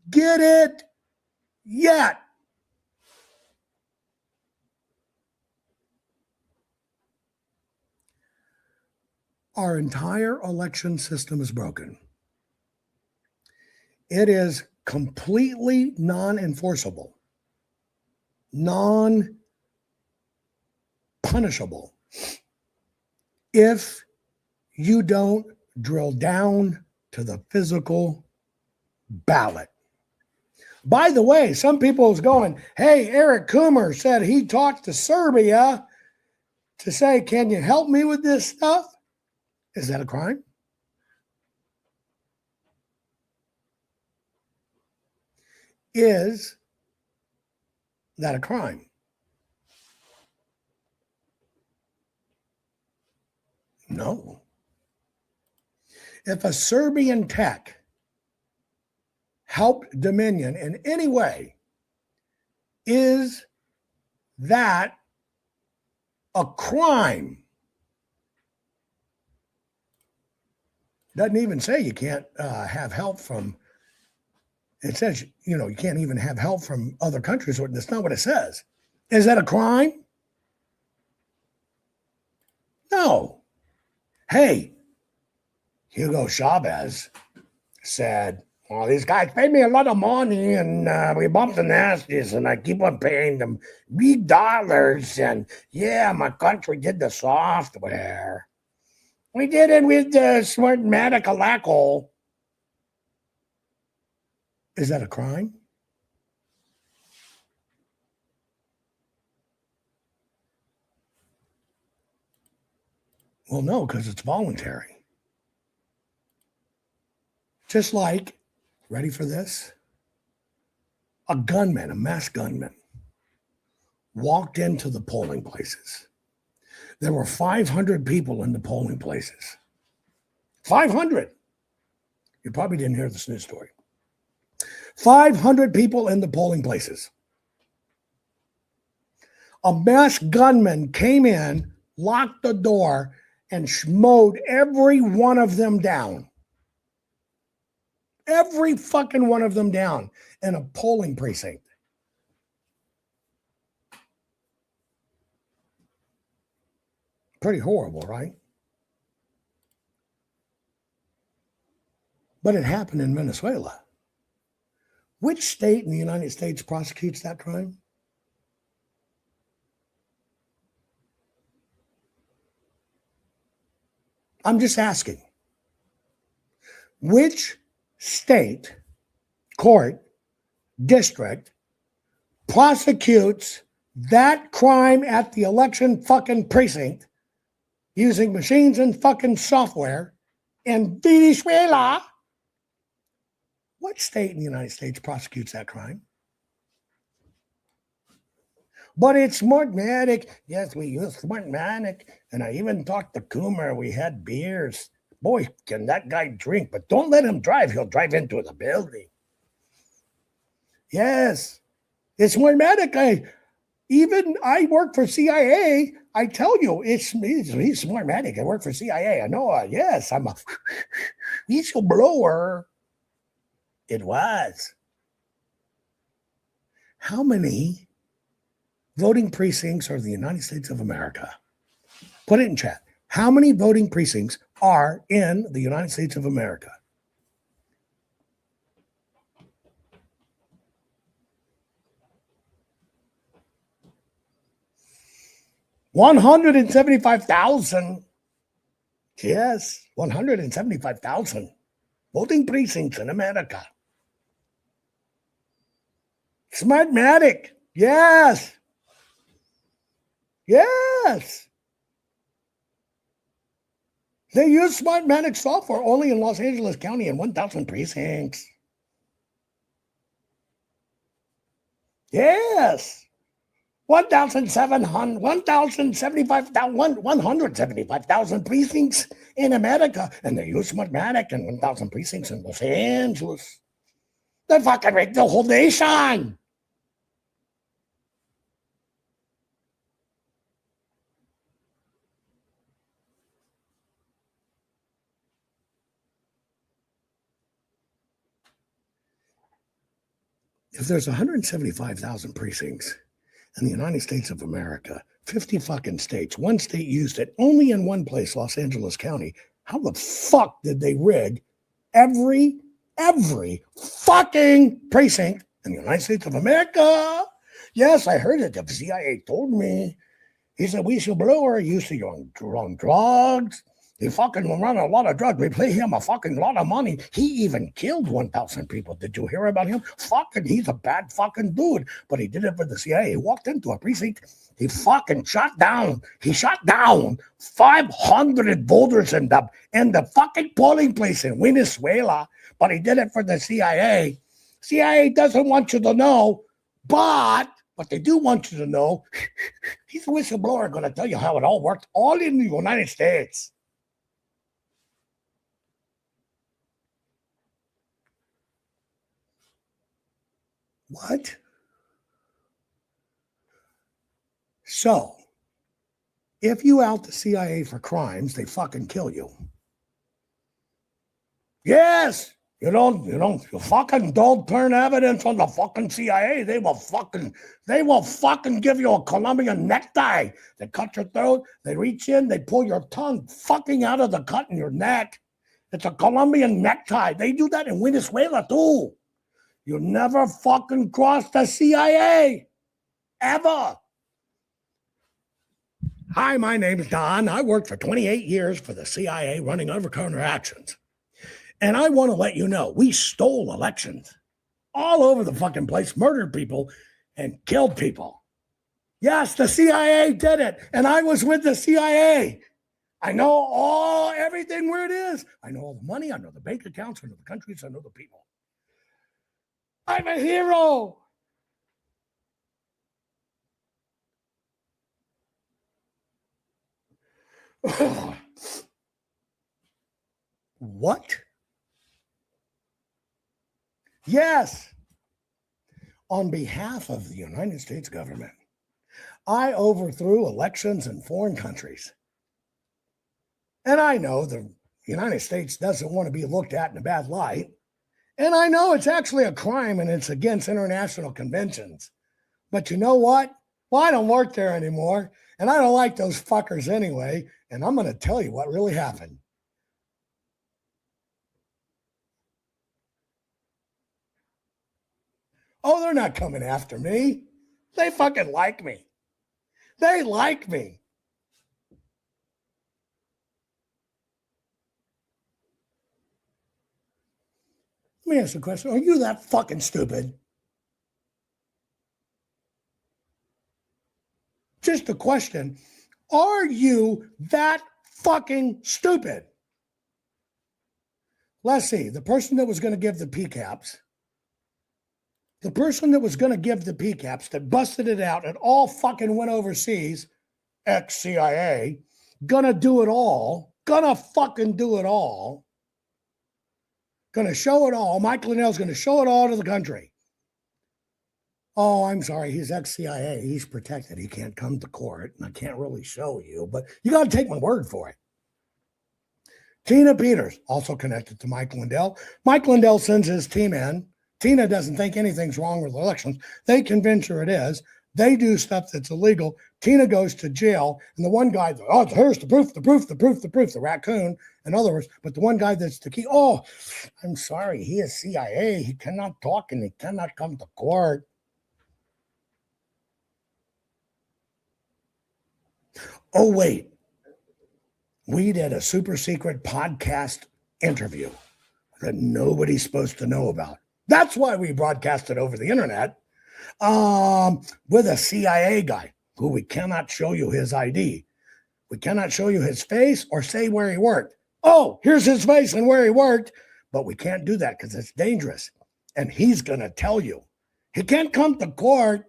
get it yet? Our entire election system is broken. It is completely non-enforceable, non-punishable if you don't drill down to the physical ballot. By the way, some people is going, hey, Eric Coomer said he talked to Serbia to say, can you help me with this stuff? Is that a crime? Is that a crime? No. If a Serbian tech helped Dominion in any way, is that a crime? Doesn't even say you can't have help from, it says, you can't even have help from other countries. That's not what it says. Is that a crime? No. Hey, Hugo Chavez said, well, these guys paid me a lot of money and we bumped the nasties and I keep on paying them $3. And yeah, my country did the software. We did it with the Smartmatic Alackle. Is that a crime? Well, no, because it's voluntary. Just like Ready for this? A gunman, a masked gunman, walked into the polling places. There were 500 people in the polling places. 500. You probably didn't hear this news story. 500 people in the polling places. A masked gunman came in, locked the door, and mowed every one of them down. Every fucking one of them down in a polling precinct. Pretty horrible, right? But it happened in Venezuela. Which state in the United States prosecutes that crime? I'm just asking. Which state court district prosecutes that crime at the election fucking precinct using machines and fucking software in Venezuela? What state in the United States prosecutes that crime? But it's Smartmatic. Yes, we use Smartmatic. And I even talked to Coomer. We had beers. Boy, can that guy drink. But don't let him drive. He'll drive into the building. Yes. It's Smartmatic. I work for CIA. I tell you, he's Smartmatic. I work for CIA. I know. Yes, I'm a whistleblower. It was. How many voting precincts are in the United States of America? Put it in chat. How many voting precincts are in the United States of America? $175,000. Yes, 175,000 voting precincts in America. Smartmatic. Yes. Yes. They use Smartmatic software only in Los Angeles County and 1,000 precincts. Yes. 175,000 precincts in America. And they use Smartmatic and 1,000 precincts in Los Angeles. They fucking rate the whole nation. If there's 175,000 precincts in the United States of America, 50 fucking states, one state used it only in one place, Los Angeles County, how the fuck did they rig every fucking precinct in the United States of America? Yes, I heard it. The CIA told me. He's a whistleblower, used to on drugs. He fucking run a lot of drugs. We pay him a fucking lot of money. He even killed 1,000 people. Did you hear about him? Fucking, he's a bad fucking dude. But he did it for the CIA. He walked into a precinct. He fucking shot down 500 voters in the fucking polling place in Venezuela. But he did it for the CIA. CIA doesn't want you to know, but they do want you to know. He's a whistleblower going to tell you how it all worked, all in the United States. What? So, if you out the CIA for crimes, they fucking kill you. Yes, you fucking don't turn evidence on the fucking CIA. They will fucking give you a Colombian necktie. They cut your throat, they reach in, they pull your tongue fucking out of the cut in your neck. It's a Colombian necktie. They do that in Venezuela too. You never fucking cross the CIA. Ever. Hi, my name is Don. I worked for 28 years for the CIA running undercover actions. And I want to let you know, we stole elections all over the fucking place, murdered people, and killed people. Yes, the CIA did it. And I was with the CIA. I know everything where it is. I know all the money. I know the bank accounts. I know the countries. I know the people. I'm a hero. What? Yes. On behalf of the United States government, I overthrew elections in foreign countries. And I know the United States doesn't want to be looked at in a bad light. And I know it's actually a crime and it's against international conventions. But you know what? Well, I don't work there anymore. And I don't like those fuckers anyway. And I'm going to tell you what really happened. Oh, they're not coming after me. They fucking like me. They like me. Let me ask you a question. Are you that fucking stupid? Just a question. Are you that fucking stupid? Let's see. The person that was going to give the PCAPs, that busted it out and all fucking went overseas, ex-CIA, gonna do it all, gonna fucking do it all, gonna show it all. Mike Lindell's gonna show it all to the country. Oh, I'm sorry, he's ex-CIA. He's protected. He can't come to court, and I can't really show you, but you got to take my word for it. Tina Peters, also connected to Mike Lindell. Mike Lindell sends his team in. Tina doesn't think anything's wrong with elections. They convince her it is. They do stuff that's illegal. Tina goes to jail, and the one guy, oh, here's the proof, the raccoon, in other words, but the one guy that's the key, oh, I'm sorry, he is CIA. He cannot talk, and he cannot come to court. Oh, wait. We did a super secret podcast interview that nobody's supposed to know about. That's why we broadcast it over the internet with a CIA guy who we cannot show you his ID. We cannot show you his face or say where he worked. Oh, here's his face and where he worked. But we can't do that because it's dangerous. And he's going to tell you. He can't come to court,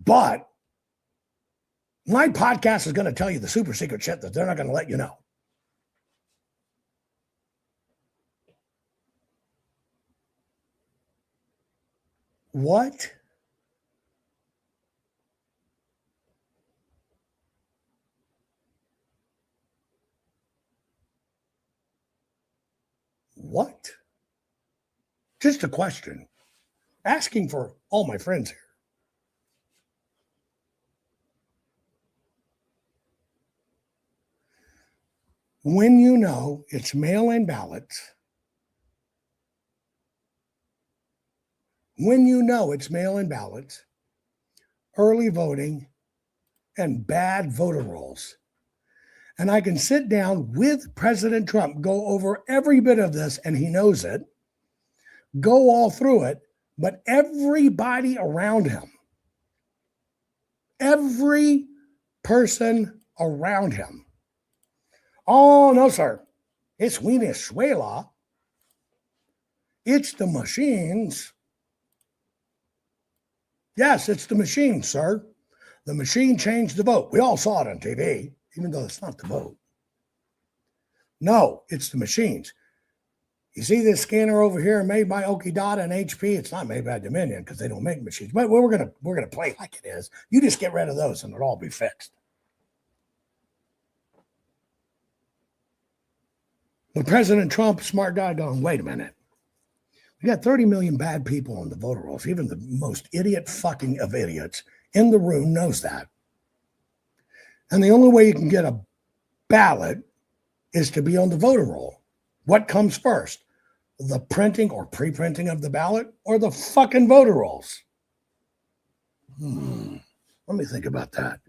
but my podcast is going to tell you the super secret shit that they're not going to let you know. What? What? Just a question. Asking for all my friends here. When you know it's mail-in ballots, early voting, and bad voter rolls, and I can sit down with President Trump, go over every bit of this, and he knows it, go all through it, but everybody around him, every person around him, oh, no, sir. It's Venezuela. It's the machines. Yes, it's the machine, sir. The machine changed the vote. We all saw it on TV, even though it's not the vote. No, it's the machines. You see this scanner over here made by Okidata and HP? It's not made by Dominion because they don't make machines. But we're gonna play like it is. You just get rid of those and it'll all be fixed. But President Trump, smart guy, going, wait a minute. We got 30 million bad people on the voter rolls. Even the most idiot fucking of idiots in the room knows that. And the only way you can get a ballot is to be on the voter roll. What comes first? The printing or pre-printing of the ballot or the fucking voter rolls? Let me think about that.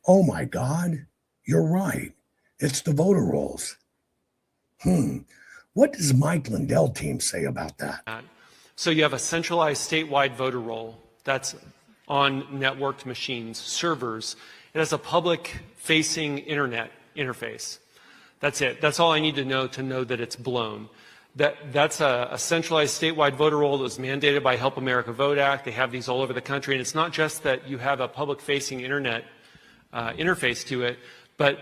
Oh my God, you're right. It's the voter rolls. What does Mike Lindell team say about that? So you have a centralized statewide voter roll that's on networked machines, servers. It has a public-facing internet interface. That's it. That's all I need to know that it's blown. That's a centralized statewide voter roll that was mandated by Help America Vote Act. They have these all over the country. And it's not just that you have a public-facing internet interface to it, but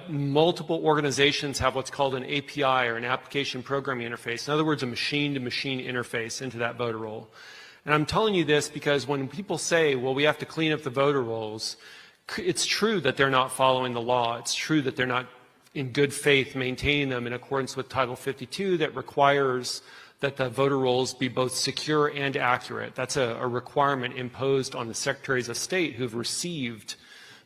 multiple organizations have what's called an API, or an application programming interface. In other words, a machine-to-machine interface into that voter roll. And I'm telling you this because when people say, well, we have to clean up the voter rolls, it's true that they're not following the law. It's true that they're not in good faith maintaining them in accordance with Title 52 that requires that the voter rolls be both secure and accurate. That's a requirement imposed on the Secretaries of State who've received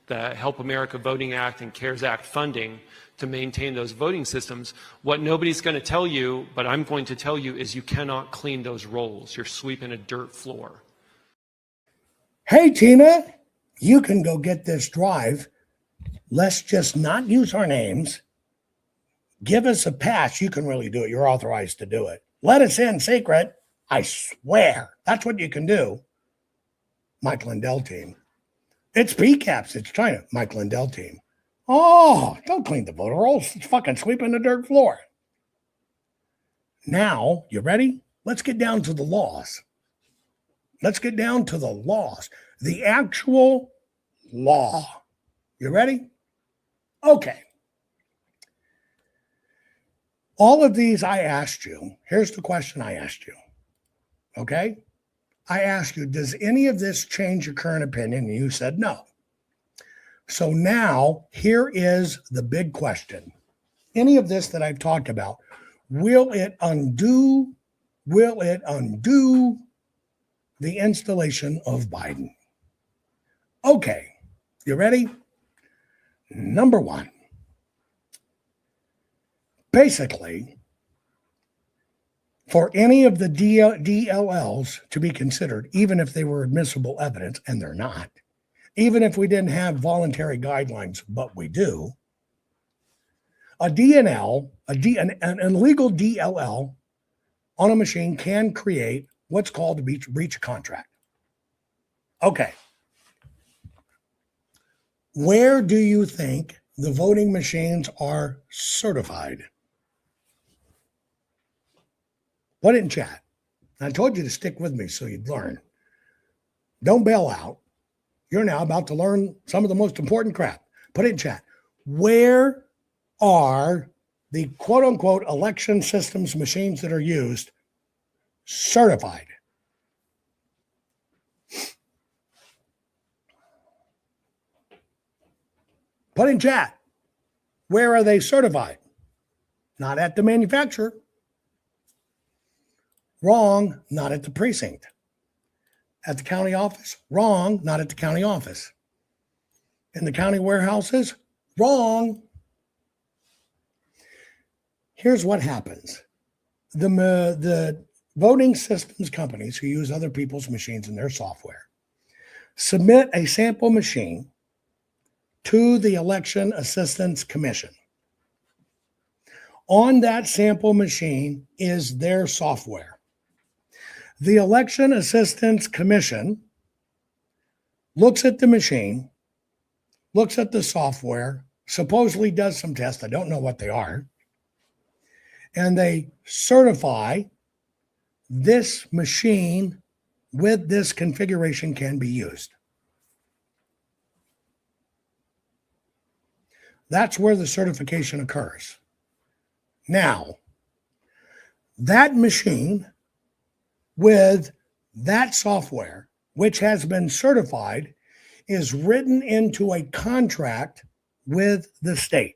the Help America Voting Act and CARES Act funding to maintain those voting systems. What nobody's going to tell you, but I'm going to tell you, is you cannot clean those rolls. You're sweeping a dirt floor. Hey, Tina, you can go get this drive. Let's just not use our names. Give us a pass. You can really do it. You're authorized to do it. Let us in secret. I swear. That's what you can do. Mike Lindell team. It's PCAPS. It's China. Mike Lindell team. Oh, don't clean the voter rolls. It's fucking sweeping the dirt floor. Now, you ready? Let's get down to the laws. Let's get down to the laws. The actual law. You ready? Okay. All of these I asked you. Here's the question I asked you. Okay? I asked you, does any of this change your current opinion? And you said no. So now, here is the big question. Any of this that I've talked about, will it undo the installation of Biden? Okay, you ready? Number one, basically, for any of the DLLs to be considered, even if they were admissible evidence, and they're not, even if we didn't have voluntary guidelines, but we do, an illegal DLL on a machine can create what's called a breach of contract. Okay. Where do you think the voting machines are certified? Put it in chat. I told you to stick with me so you'd learn. Don't bail out. You're now about to learn some of the most important crap. Put it in chat. Where are the quote-unquote election systems machines that are used certified? Put in chat. Where are they certified? Not at the manufacturer. Wrong, not at the precinct. At the county office? Wrong, not at the county office. In the county warehouses? Wrong. Here's what happens. The voting systems companies who use other people's machines in their software submit a sample machine to the Election Assistance Commission. On that sample machine is their software. The Election Assistance Commission looks at the machine, looks at the software, supposedly does some tests. I don't know what they are. And they certify this machine with this configuration can be used. That's where the certification occurs. Now, that machine with that software, which has been certified, is written into a contract with the state.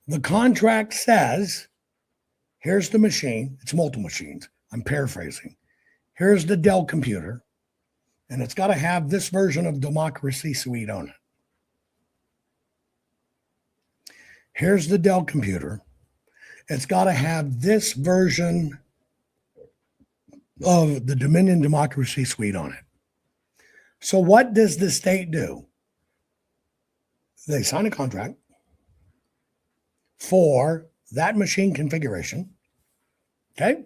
The contract says, here's the machine. It's multiple machines. I'm paraphrasing. Here's the Dell computer, and it's got to have this version of Democracy Suite on it. Here's the Dell computer. It's got to have this version of the Dominion Democracy Suite on it. So what does the state do? They sign a contract for that machine configuration, okay?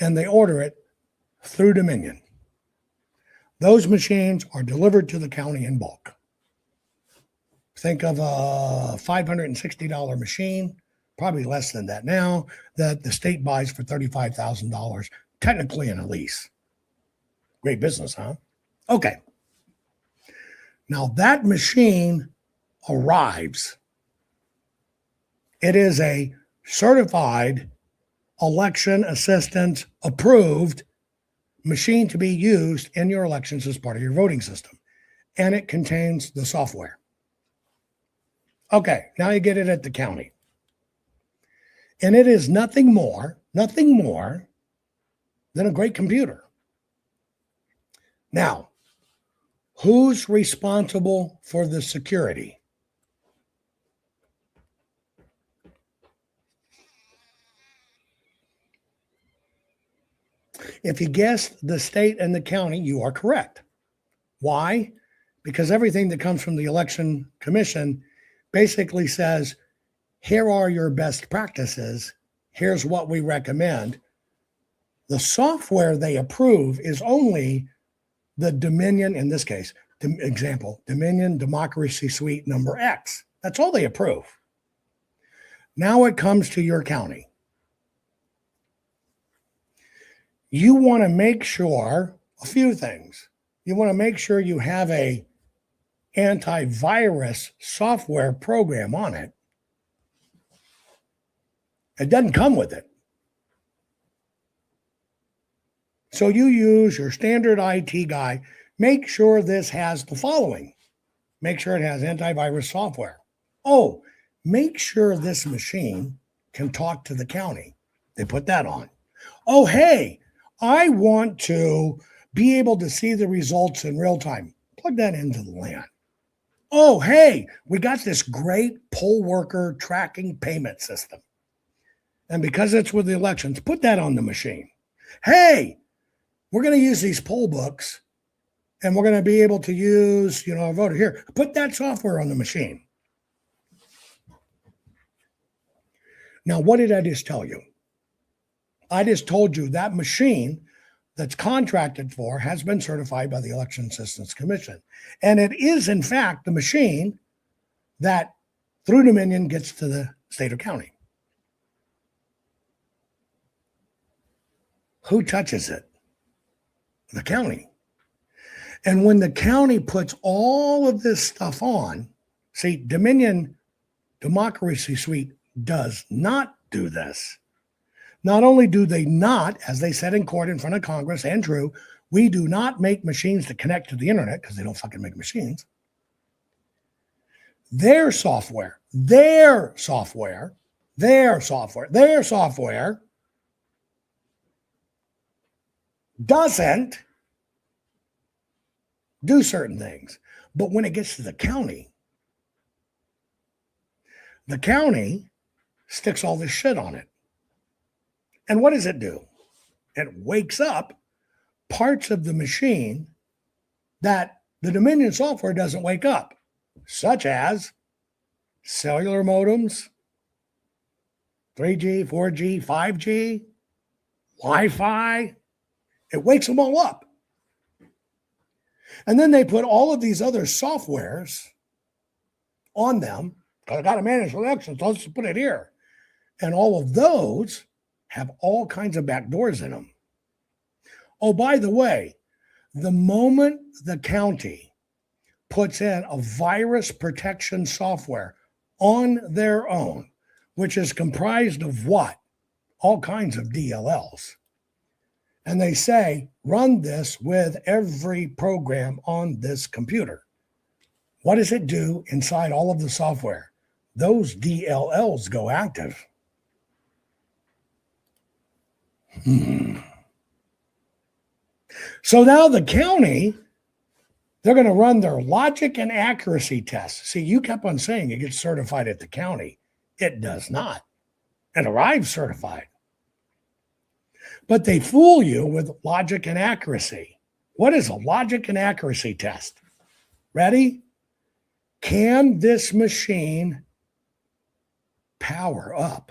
And they order it through Dominion. Those machines are delivered to the county in bulk. Think of a $560 machine, probably less than that now, that the state buys for $35,000, technically in a lease. Great business, huh? Okay. Now that machine arrives. It is a certified election assistant approved machine to be used in your elections as part of your voting system. And it contains the software. Okay, now you get it at the county. And it is nothing more than a great computer. Now, who's responsible for the security? If you guessed the state and the county, you are correct. Why? Because everything that comes from the Election Commission basically says, here are your best practices. Here's what we recommend. The software they approve is only the Dominion, in this case, Dominion Democracy Suite number X. That's all they approve. Now it comes to your county. You want to make sure a few things. You want to make sure you have a antivirus software program on it. It doesn't come with it. So you use your standard IT guy. Make sure this has the following. Make sure it has antivirus software. Oh, make sure this machine can talk to the county. They put that on. Oh, hey, I want to be able to see the results in real time. Plug that into the LAN. Oh, hey, we got this great poll worker tracking payment system. And because it's with the elections, put that on the machine. Hey, we're going to use these poll books and we're going to be able to use, a voter here. Put that software on the machine. Now, what did I just tell you? I just told you that machine that's contracted for has been certified by the Election Assistance Commission. And it is, in fact, the machine that, through Dominion, gets to the state or county. Who touches it? The county. And when the county puts all of this stuff on, see, Dominion Democracy Suite does not do this. Not only do they not, as they said in court in front of Congress, and true, we do not make machines to connect to the internet because they don't fucking make machines. Their software doesn't do certain things. But when it gets to the county sticks all this shit on it. And what does it do? It wakes up parts of the machine that the Dominion software doesn't wake up, such as cellular modems, 3G, 4G, 5G, Wi-Fi. It wakes them all up. And then they put all of these other softwares on them. I got to manage elections, so let's put it here. And all of those have all kinds of back doors in them. Oh, by the way, the moment the county puts in a virus protection software on their own, which is comprised of what? All kinds of DLLs. And they say, run this with every program on this computer. What does it do inside all of the software? Those DLLs go active. So now the county, they're going to run their logic and accuracy tests. See, you kept on saying it gets certified at the county. It does not. It arrives certified. But they fool you with logic and accuracy. What is a logic and accuracy test? Ready? Can this machine power up?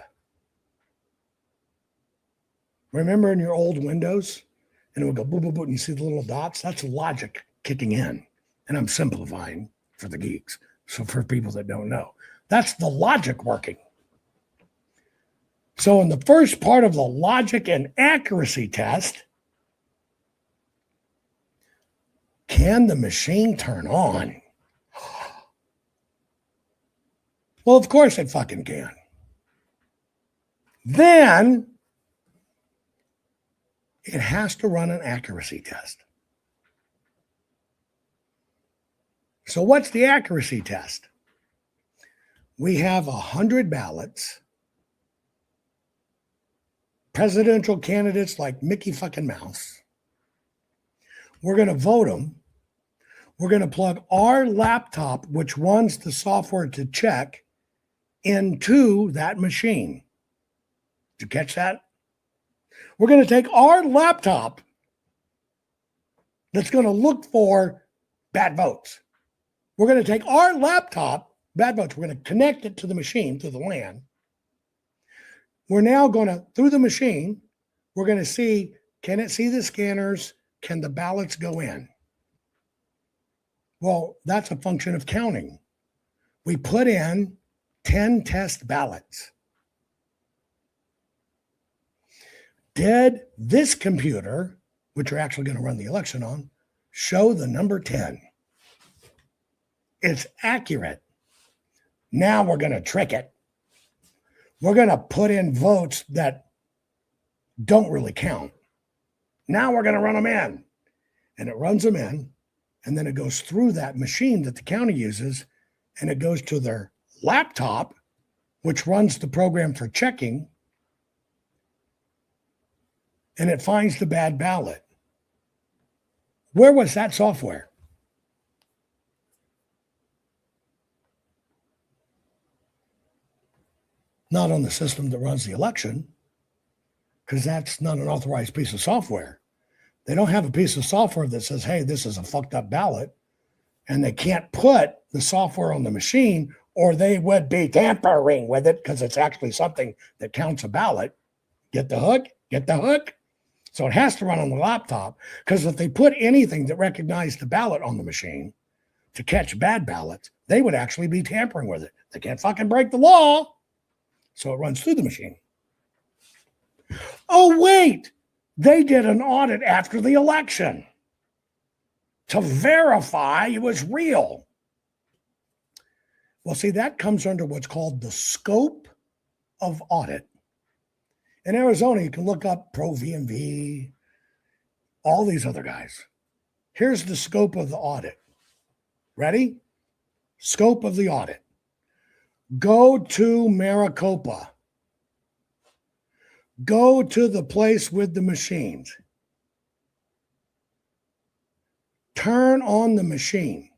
Remember in your old Windows? And it would go boop, boop, boop, and you see the little dots? That's logic kicking in. And I'm simplifying for the geeks. So for people that don't know, that's the logic working. So in the first part of the logic and accuracy test, can the machine turn on? Well, of course it fucking can. Then it has to run an accuracy test. So what's the accuracy test? We have 100 ballots, presidential candidates like Mickey fucking Mouse. We're going to vote them. We're going to plug our laptop, which runs the software to check, into that machine. Did you catch that? We're going to take our laptop that's going to look for bad votes. We're going to take our laptop, bad votes, we're going to connect it to the machine, to the LAN. We're now going to, through the machine, we're going to see, can it see the scanners? Can the ballots go in? Well, that's a function of counting. We put in 10 test ballots. Did this computer, which we're actually going to run the election on, show the number 10? It's accurate. Now we're going to trick it. We're going to put in votes that don't really count. Now we're going to run them in. And it runs them in. And then it goes through that machine that the county uses. And it goes to their laptop, which runs the program for checking. And it finds the bad ballot. Where was that software? Not on the system that runs the election, because that's not an authorized piece of software. They don't have a piece of software that says, hey, this is a fucked up ballot, and they can't put the software on the machine, or they would be tampering with it because it's actually something that counts a ballot. Get the hook? Get the hook? So it has to run on the laptop, because if they put anything that recognized the ballot on the machine to catch bad ballots, they would actually be tampering with it. They can't fucking break the law. So it runs through the machine. Oh, wait, they did an audit after the election to verify it was real. Well, see, that comes under what's called the scope of audit. In Arizona, you can look up Pro VMV, all these other guys. Here's the scope of the audit. Ready? Scope of the audit. Go to Maricopa. Go to the place with the machines. Turn on the machine.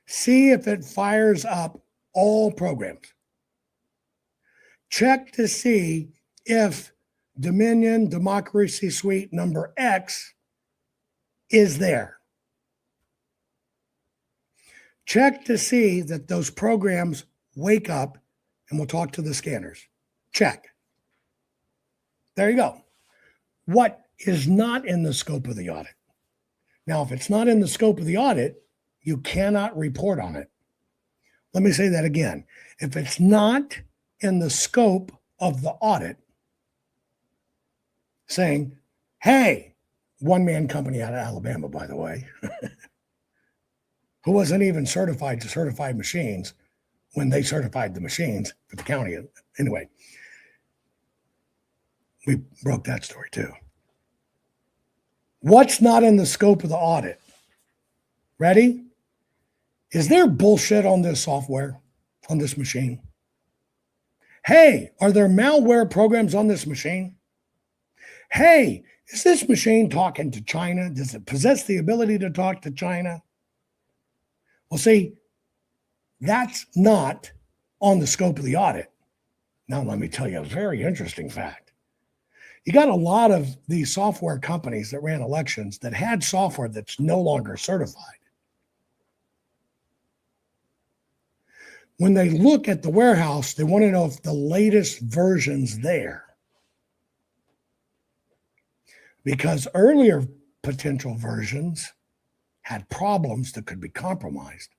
See if it fires up all programs. Check to see if Dominion Democracy Suite number X is there. Check to see that those programs wake up, and we'll talk to the scanners. Check. There you go. What is not in the scope of the audit? Now, if it's not in the scope of the audit, you cannot report on it. Let me say that again. If it's not in the scope of the audit, saying, hey, one-man company out of Alabama, by the way, who wasn't even certified to certify machines when they certified the machines for the county. Anyway, we broke that story too. What's not in the scope of the audit? Ready? Is there bullshit on this software, on this machine? Hey, are there malware programs on this machine? Hey, is this machine talking to China? Does it possess the ability to talk to China? Well, see, that's not on the scope of the audit. Now, let me tell you a very interesting fact. You got a lot of these software companies that ran elections that had software that's no longer certified. When they look at the warehouse, they want to know if the latest version's there. Because earlier potential versions had problems that could be compromised.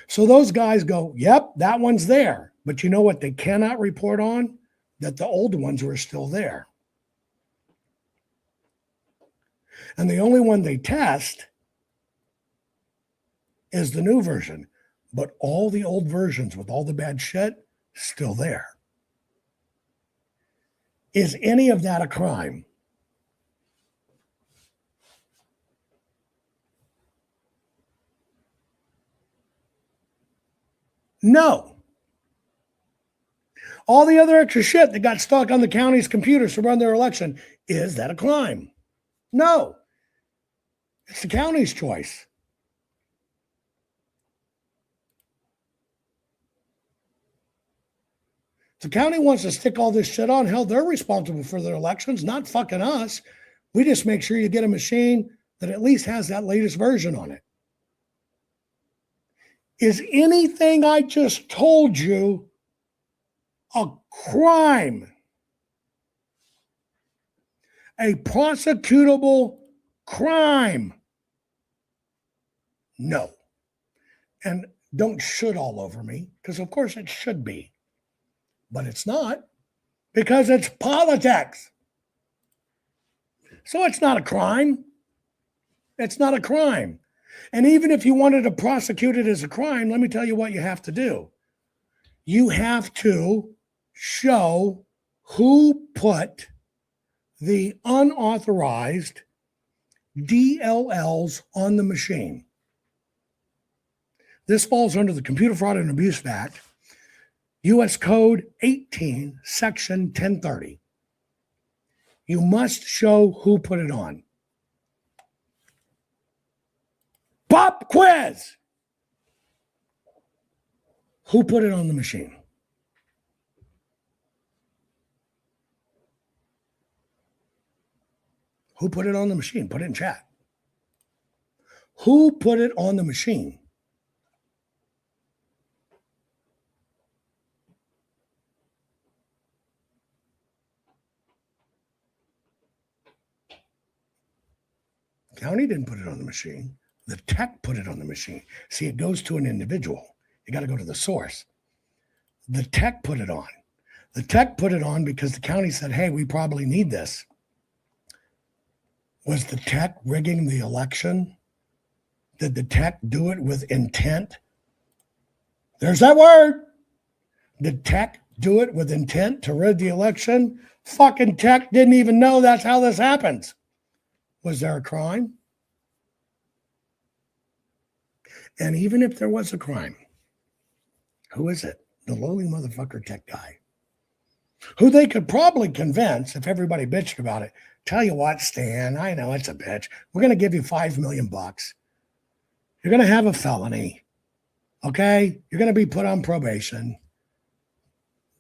So those guys go, yep, that one's there. But you know what they cannot report on? That the old ones were still there. And the only one they test is the new version. But all the old versions with all the bad shit, still there. Is any of that a crime? No. All the other extra shit that got stuck on the county's computers to run their election, is that a crime? No. It's the county's choice. If the county wants to stick all this shit on, hell, they're responsible for their elections, not fucking us. We just make sure you get a machine that at least has that latest version on it. Is anything I just told you a crime? A prosecutable crime? No. And don't should all over me, because of course it should be. But it's not, because it's politics. So it's not a crime. It's not a crime. And even if you wanted to prosecute it as a crime, let me tell you what you have to do. You have to show who put the unauthorized DLLs on the machine. This falls under the Computer Fraud and Abuse Act, U.S. Code 18, Section 1030. You must show who put it on. Pop quiz! Who put it on the machine? Who put it on the machine? Put it in chat. Who put it on the machine? The county didn't put it on the machine. The tech put it on the machine. See, it goes to an individual. You got to go to the source. The tech put it on. The tech put it on because the county said, hey, we probably need this. Was the tech rigging the election? Did the tech do it with intent? There's that word. Did tech do it with intent to rig the election? Fucking tech didn't even know that's how this happens. Was there a crime? And even if there was a crime, who is it? The lowly motherfucker tech guy, who they could probably convince, if everybody bitched about it, tell you what, Stan, I know it's a bitch. We're going to give you $5 million. You're going to have a felony. Okay? You're going to be put on probation.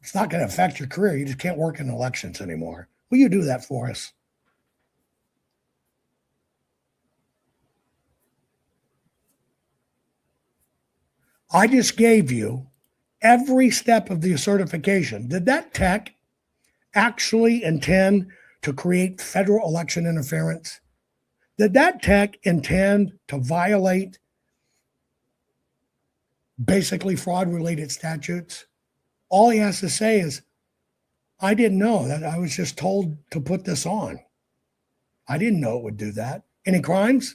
It's not going to affect your career. You just can't work in elections anymore. Will you do that for us? I just gave you every step of the certification. Did that tech actually intend to create federal election interference? Did that tech intend to violate basically fraud-related statutes? All he has to say is, I didn't know that. I was just told to put this on. I didn't know it would do that. Any crimes?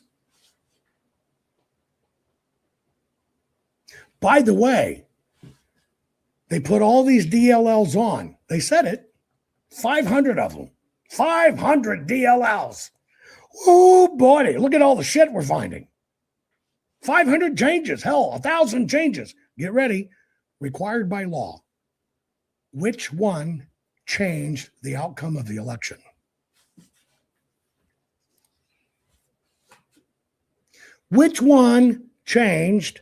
By the way, they put all these DLLs on. They said it. 500 of them. 500 DLLs. Oh, boy, look at all the shit we're finding. 500 changes. Hell, 1,000 changes. Get ready. Required by law. Which one changed the outcome of the election? Which one changed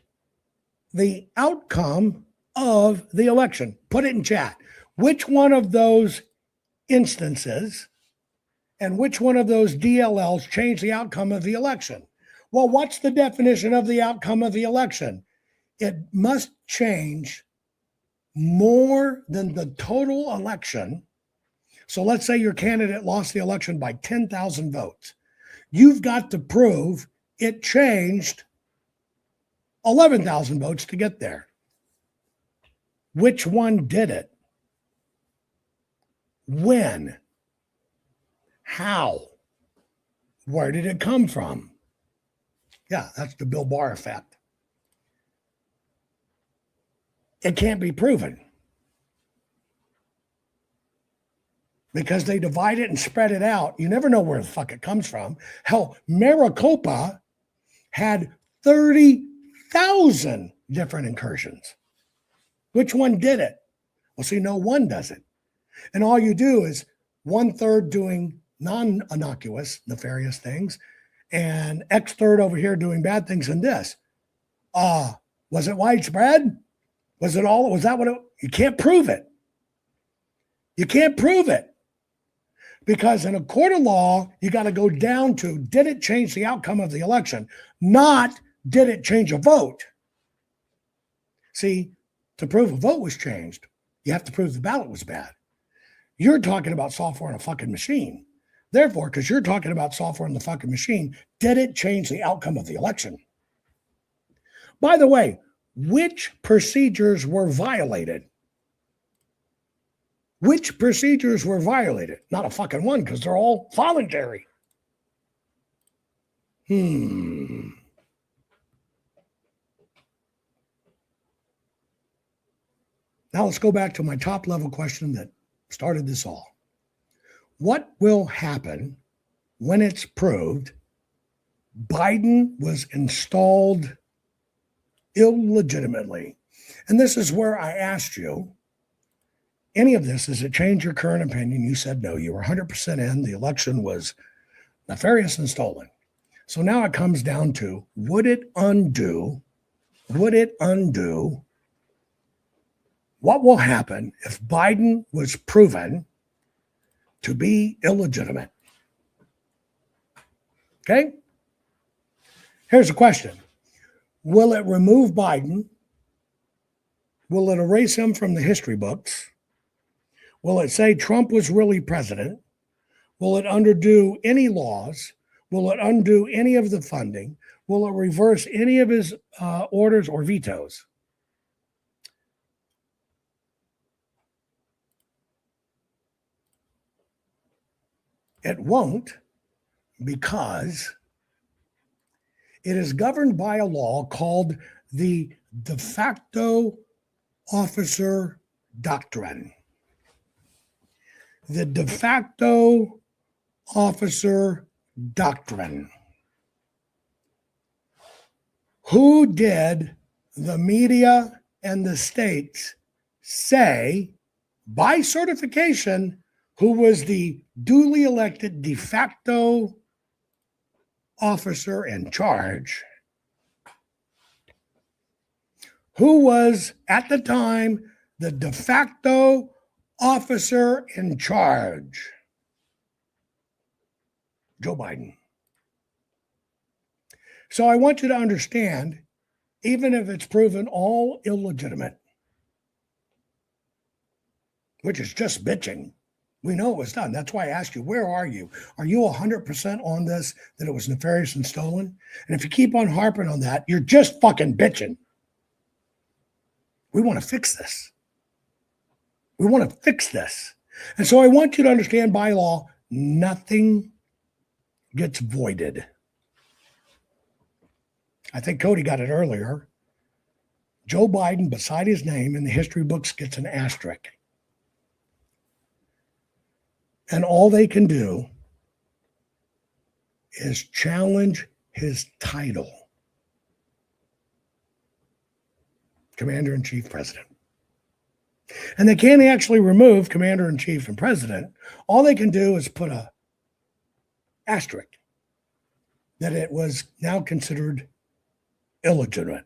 the outcome of the election? Put it in chat. Which one of those instances and which one of those DLLs changed the outcome of the election? Well, what's the definition of the outcome of the election? It must change more than the total election. So let's say your candidate lost the election by 10,000 votes. You've got to prove it changed 11,000 votes to get there. Which one did it? When? How? Where did it come from? Yeah, that's the Bill Barr effect. It can't be proven because they divide it and spread it out. You never know where the fuck it comes from. Hell, Maricopa had 30,000 different incursions. Which one did it? Well, see, no one does it. And all you do is 1/3 doing non-innocuous, nefarious things, and X third over here doing bad things in this. Was it widespread? Was that what it, you can't prove it. You can't prove it. Because in a court of law, you got to go down to, did it change the outcome of the election? Not, did it change a vote? See, to prove a vote was changed, you have to prove the ballot was bad. You're talking about software in a fucking machine. Therefore, because you're talking about software in the fucking machine, did it change the outcome of the election? By the way, which procedures were violated? Which procedures were violated? Not a fucking one, because they're all voluntary. Now let's go back to my top level question that started this all. What will happen when it's proved Biden was installed illegitimately? And this is where I asked you, any of this, does it change your current opinion? You said no, you were 100% in. The election was nefarious and stolen. So now it comes down to, would it undo what will happen if Biden was proven to be illegitimate? Okay? Here's a question. Will it remove Biden? Will it erase him from the history books? Will it say Trump was really president? Will it undo any laws? Will it undo any of the funding? Will it reverse any of his orders or vetoes? It won't, because it is governed by a law called the de facto officer doctrine. The de facto officer doctrine. Who did the media and the states say by certification who was the duly elected de facto officer in charge? Who was at the time the de facto officer in charge? Joe Biden. So I want you to understand, even if it's proven all illegitimate, which is just bitching, we know it was done. That's why I asked you, where are you? Are you 100% on this, that it was nefarious and stolen? And if you keep on harping on that, you're just fucking bitching. We want to fix this. We want to fix this. And so I want you to understand, by law, nothing gets voided. I think Cody got it earlier. Joe Biden, beside his name in the history books, gets an asterisk. And all they can do is challenge his title, Commander-in-Chief President. And they can't actually remove Commander-in-Chief and President. All they can do is put a asterisk that it was now considered illegitimate.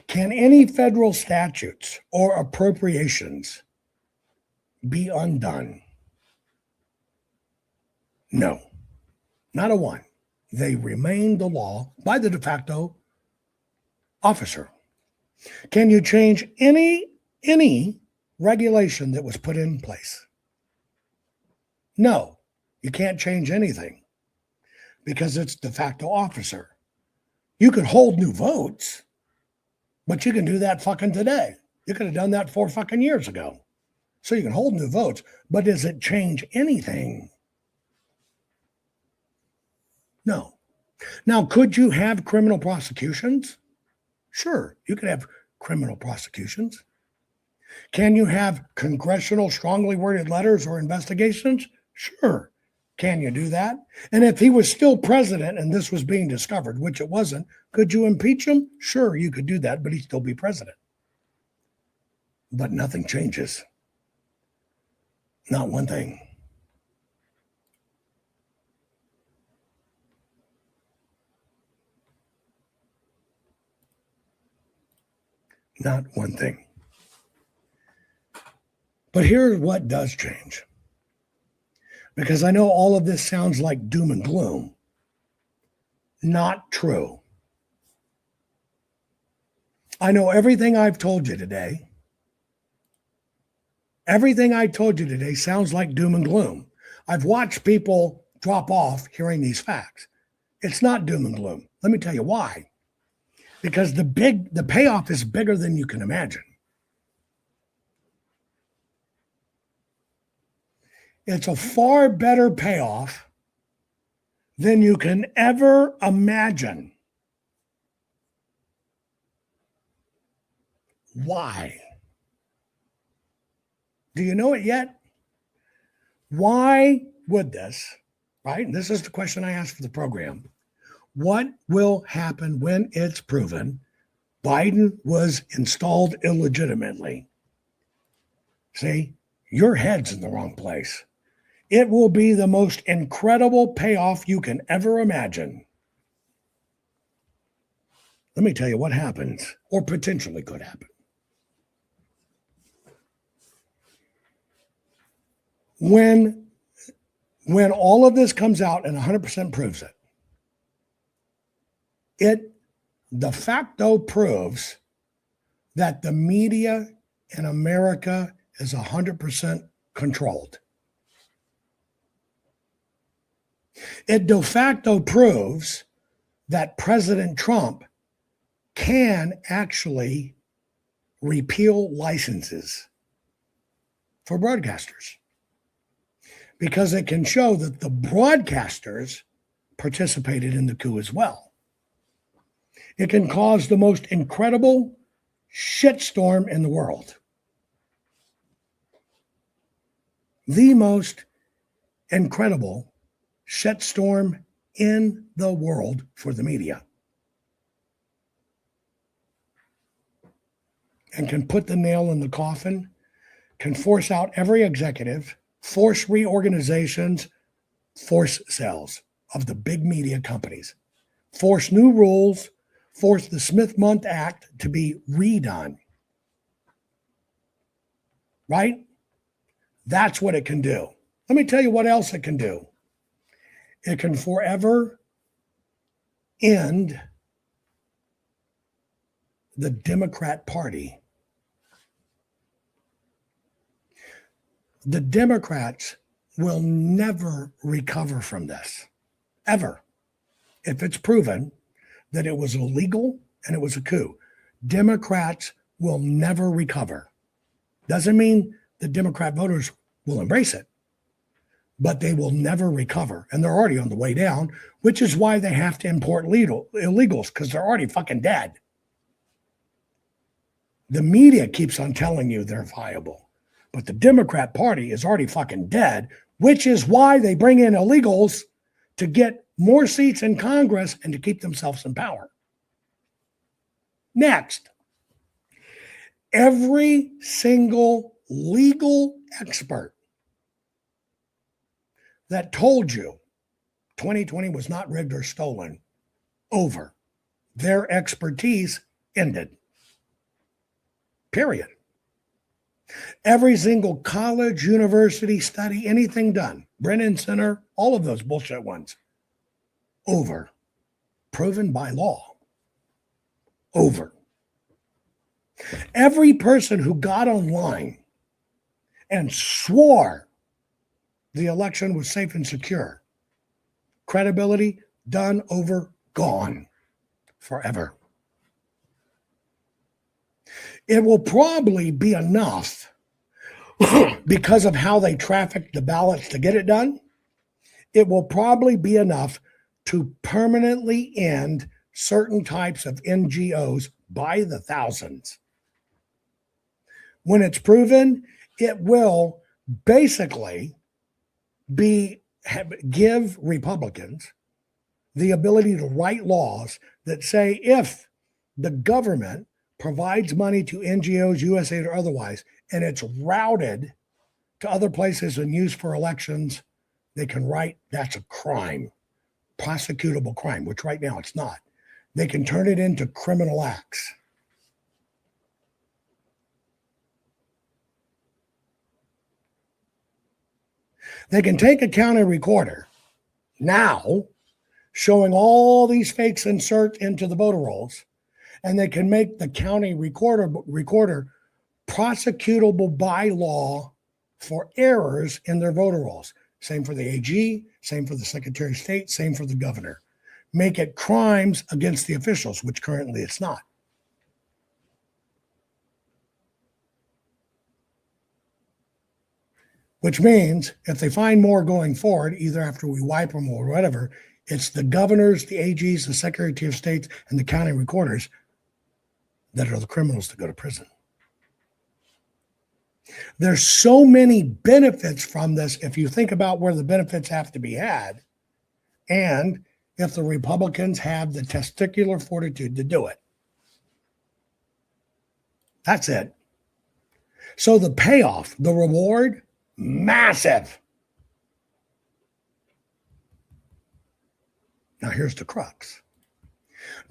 Can any federal statutes or appropriations be undone? No, not a one. They remain the law by the de facto officer. Can you change any regulation that was put in place? No, you can't change anything. because it's de facto officer. You could hold new votes, but you can do that fucking today. You could have done that 4 fucking years ago. So you can hold new votes, but does it change anything? No. Now, could you have criminal prosecutions? Sure, you could have criminal prosecutions. Can you have congressional strongly worded letters or investigations? Sure. Can you do that? And if he was still president and this was being discovered, which it wasn't, could you impeach him? Sure, you could do that, but he'd still be president. But nothing changes. Not one thing. Not one thing. But here's what does change. Because I know all of this sounds like doom and gloom. Not true. I know everything I've told you today. Everything I told you today sounds like doom and gloom. I've watched people drop off hearing these facts. It's not doom and gloom. Let me tell you why. Because the payoff is bigger than you can imagine. It's a far better payoff than you can ever imagine. Why? Do you know it yet? Why would this, right? And this is the question I asked for the program. What will happen when it's proven Biden was installed illegitimately? See, your head's in the wrong place. It will be the most incredible payoff you can ever imagine. Let me tell you what happens, or potentially could happen. When all of this comes out and 100% proves it, it de facto proves that the media in America is 100% controlled. It de facto proves that President Trump can actually repeal licenses for broadcasters, because it can show that the broadcasters participated in the coup as well. It can cause the most incredible shitstorm in the world. The most incredible shitstorm in the world for the media. And can put the nail in the coffin, can force out every executive, force reorganizations, force sales of the big media companies, force new rules, force the Smith-Mundt Act to be redone. Right? That's what it can do. Let me tell you what else it can do. It can forever end the Democrat Party. The Democrats will never recover from this, ever. If it's proven that it was illegal and it was a coup, Democrats will never recover. Doesn't mean the Democrat voters will embrace it, but they will never recover. And they're already on the way down, which is why they have to import illegals, because they're already fucking dead. The media keeps on telling you they're viable, but the Democrat Party is already fucking dead, which is why they bring in illegals to get more seats in Congress and to keep themselves in power. Next, every single legal expert that told you 2020 was not rigged or stolen, over. Their expertise ended. Period. Every single college, university study, anything done, Brennan Center, all of those bullshit ones, over. Proven by law. Over. Every person who got online and swore the election was safe and secure, credibility done over, gone forever. It will probably be enough because of how they traffic the ballots to get it done. It will probably be enough to permanently end certain types of NGOs by the thousands. When it's proven, it will basically give Republicans the ability to write laws that say if the government provides money to NGOs, USAID or otherwise, and it's routed to other places and used for elections, they can write that's a crime, prosecutable crime, which right now it's not. They can turn it into criminal acts. They can take a county recorder now showing all these fakes insert into the voter rolls, and they can make the county recorder prosecutable by law for errors in their voter rolls. Same for the AG, same for the Secretary of State, same for the governor. Make it crimes against the officials, which currently it's not. Which means if they find more going forward, either after we wipe them or whatever, it's the governors, the AGs, the Secretary of State, and the county recorders that are the criminals to go to prison. There's so many benefits from this if you think about where the benefits have to be had, and if the Republicans have the testicular fortitude to do it. That's it. So the payoff, the reward, massive. Now here's the crux.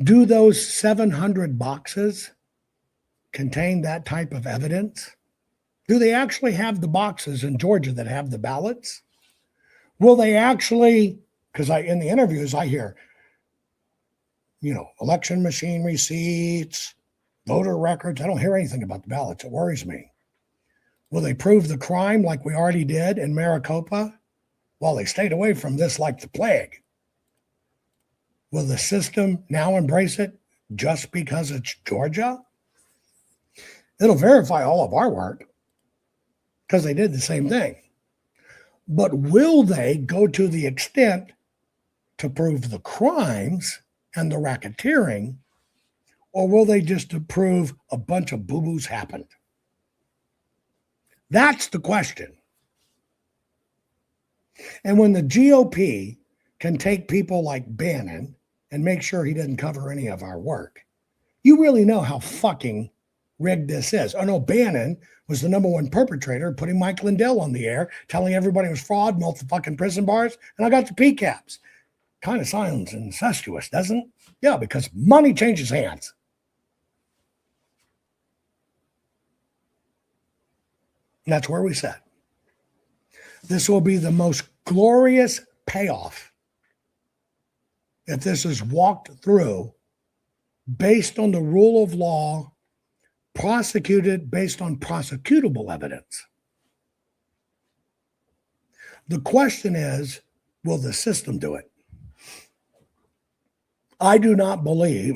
Do those 700 boxes contain that type of evidence? Do they actually have the boxes in Georgia that have the ballots? Will they actually, because in the interviews I hear, election machine receipts, voter records. I don't hear anything about the ballots. It worries me. Will they prove the crime like we already did in Maricopa? Well, they stayed away from this like the plague. Will the system now embrace it just because it's Georgia? It'll verify all of our work because they did the same thing. But will they go to the extent to prove the crimes and the racketeering, or will they just prove a bunch of boo-boos happened? That's the question. And when the GOP can take people like Bannon and make sure he doesn't cover any of our work, you really know how fucking rigged this is. Oh no, Bannon was the number one perpetrator, putting Mike Lindell on the air, telling everybody it was fraud, fucking prison bars, and I got the PCAPs. Kind of sounds incestuous, doesn't it? Yeah, because money changes hands. And that's where we sit. This will be the most glorious payoff if this is walked through based on the rule of law, prosecuted based on prosecutable evidence. The question is, will the system do it? I do not believe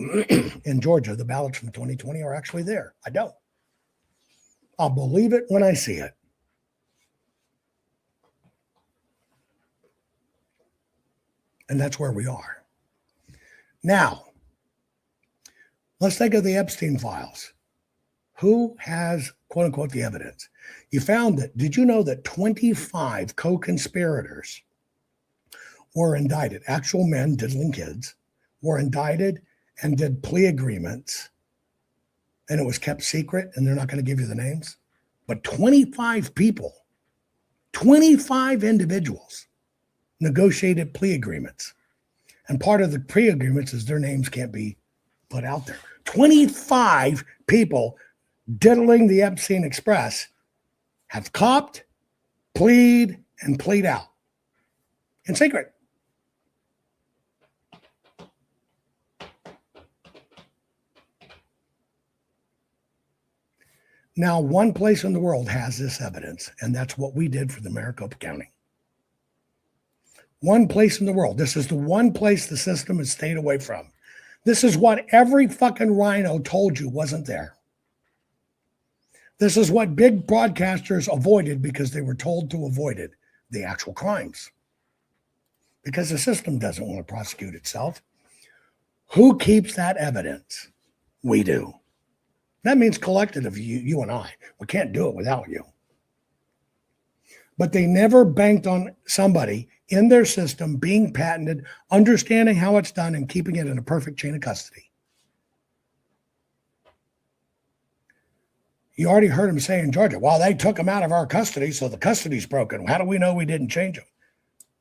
in Georgia the ballots from 2020 are actually there. I don't. I'll believe it when I see it. And that's where we are. Now, let's think of the Epstein files. Who has, quote unquote, the evidence? You found that, did you know that 25 co-conspirators were indicted, actual men diddling kids, were indicted and did plea agreements, and it was kept secret, and they're not going to give you the names? But 25 people, 25 individuals negotiated plea agreements. And part of the plea agreements is their names can't be put out there. 25 people diddling the Epstein Express have copped, plead, and plead out in secret. Now, one place in the world has this evidence, and that's what we did for the Maricopa County. One place in the world. This is the one place the system has stayed away from. This is what every fucking rhino told you wasn't there. This is what big broadcasters avoided because they were told to avoid it, the actual crimes. Because the system doesn't want to prosecute itself. Who keeps that evidence? We do. That means collective, you and I. We can't do it without you. But they never banked on somebody in their system being patented, understanding how it's done, and keeping it in a perfect chain of custody. You already heard him say in Georgia, well, they took him out of our custody, so the custody's broken. How do we know we didn't change him?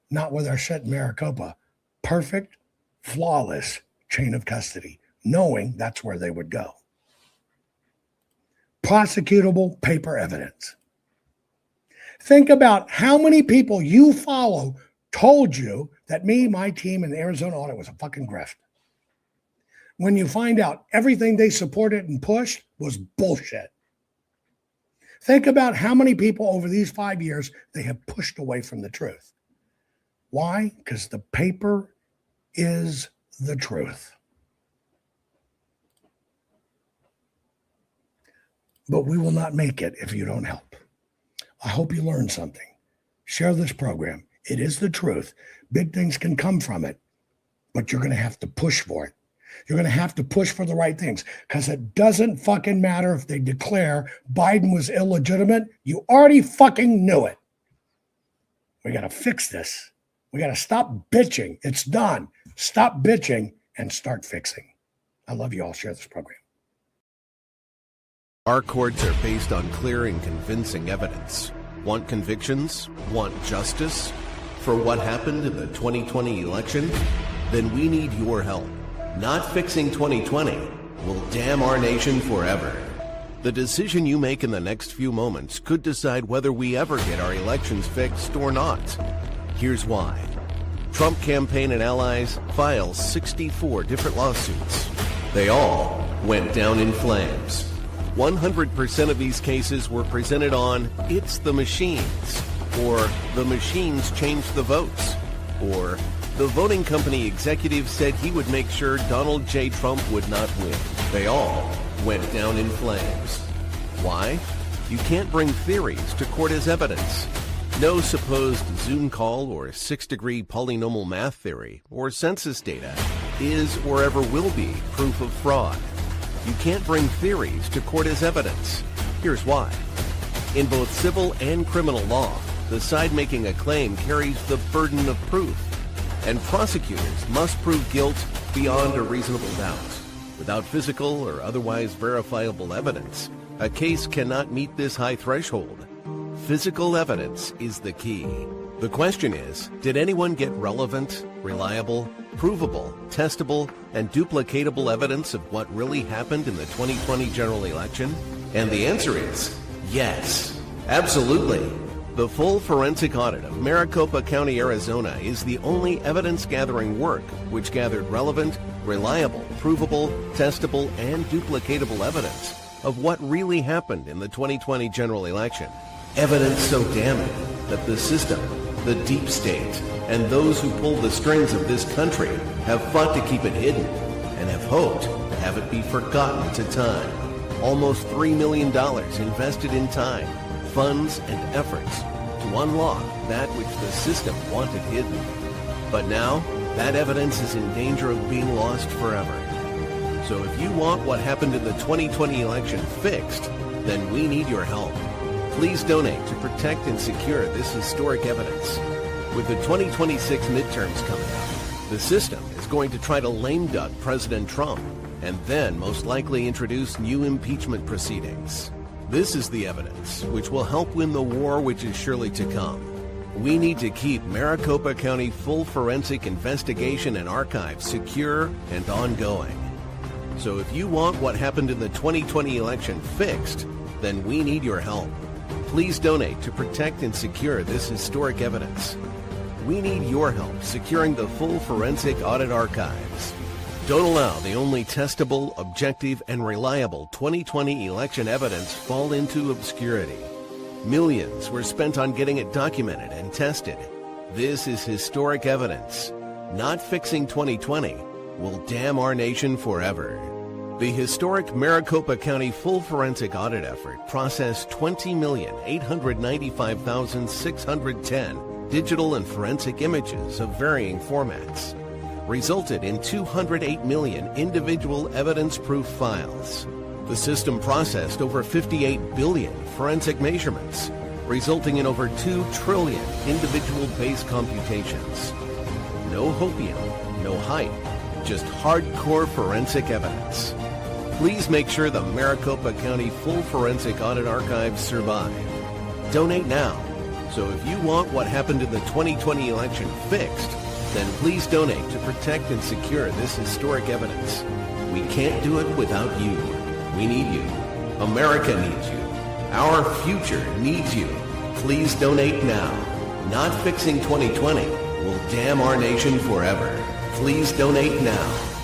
Not with our shit in Maricopa. Perfect, flawless chain of custody, knowing that's where they would go. Prosecutable paper evidence. Think about how many people you follow told you that me, my team, and the Arizona audit was a fucking grift. When you find out everything they supported and pushed was bullshit. Think about how many people over these 5 years they have pushed away from the truth. Why? Because the paper is the truth. But we will not make it if you don't help. I hope you learned something. Share this program. It is the truth. Big things can come from it, but you're going to have to push for it. You're going to have to push for the right things because it doesn't fucking matter if they declare Biden was illegitimate. You already fucking knew it. We got to fix this. We got to stop bitching. It's done. Stop bitching and start fixing. I love you all. Share this program. Our courts are based on clear and convincing evidence. Want convictions? Want justice? For what happened in the 2020 election? Then we need your help. Not fixing 2020 will damn our nation forever. The decision you make in the next few moments could decide whether we ever get our elections fixed or not. Here's why. Trump campaign and allies filed 64 different lawsuits. They all went down in flames. 100% of these cases were presented on "It's the machines," or "The machines changed the votes," or "The voting company executive said he would make sure Donald J. Trump would not win." They all went down in flames. Why? You can't bring theories to court as evidence. No supposed Zoom call or six-degree polynomial math theory or census data is or ever will be proof of fraud. You can't bring theories to court as evidence. Here's why. In both civil and criminal law, the side making a claim carries the burden of proof, and prosecutors must prove guilt beyond a reasonable doubt. Without physical or otherwise verifiable evidence, a case cannot meet this high threshold. Physical evidence is the key. The question is, did anyone get relevant, reliable, provable, testable, and duplicatable evidence of what really happened in the 2020 general election? And the answer is yes, absolutely. The full forensic audit of Maricopa County, Arizona is the only evidence-gathering work which gathered relevant, reliable, provable, testable, and duplicatable evidence of what really happened in the 2020 general election. Evidence so damning that the system, the deep state, and those who pull the strings of this country have fought to keep it hidden and have hoped to have it be forgotten to time. Almost $3 million invested in time, funds, and efforts to unlock that which the system wanted hidden. But now, that evidence is in danger of being lost forever. So if you want what happened in the 2020 election fixed, then we need your help. Please donate to protect and secure this historic evidence. With the 2026 midterms coming up, the system is going to try to lame duck President Trump and then most likely introduce new impeachment proceedings. This is the evidence which will help win the war which is surely to come. We need to keep Maricopa County full forensic investigation and archives secure and ongoing. So if you want what happened in the 2020 election fixed, then we need your help. Please donate to protect and secure this historic evidence. We need your help securing the full forensic audit archives. Don't allow the only testable, objective, and reliable 2020 election evidence fall into obscurity. Millions were spent on getting it documented and tested. This is historic evidence. Not fixing 2020 will damn our nation forever. The historic Maricopa County full forensic audit effort processed 20,895,610 digital and forensic images of varying formats, resulted in 208 million individual evidence-proof files. The system processed over 58 billion forensic measurements, resulting in over 2 trillion individual base computations. No hopium, no hype, just hardcore forensic evidence. Please make sure the Maricopa County Full Forensic Audit Archives survive. Donate now. So if you want what happened in the 2020 election fixed, then please donate to protect and secure this historic evidence. We can't do it without you. We need you. America needs you. Our future needs you. Please donate now. Not fixing 2020 will damn our nation forever. Please donate now.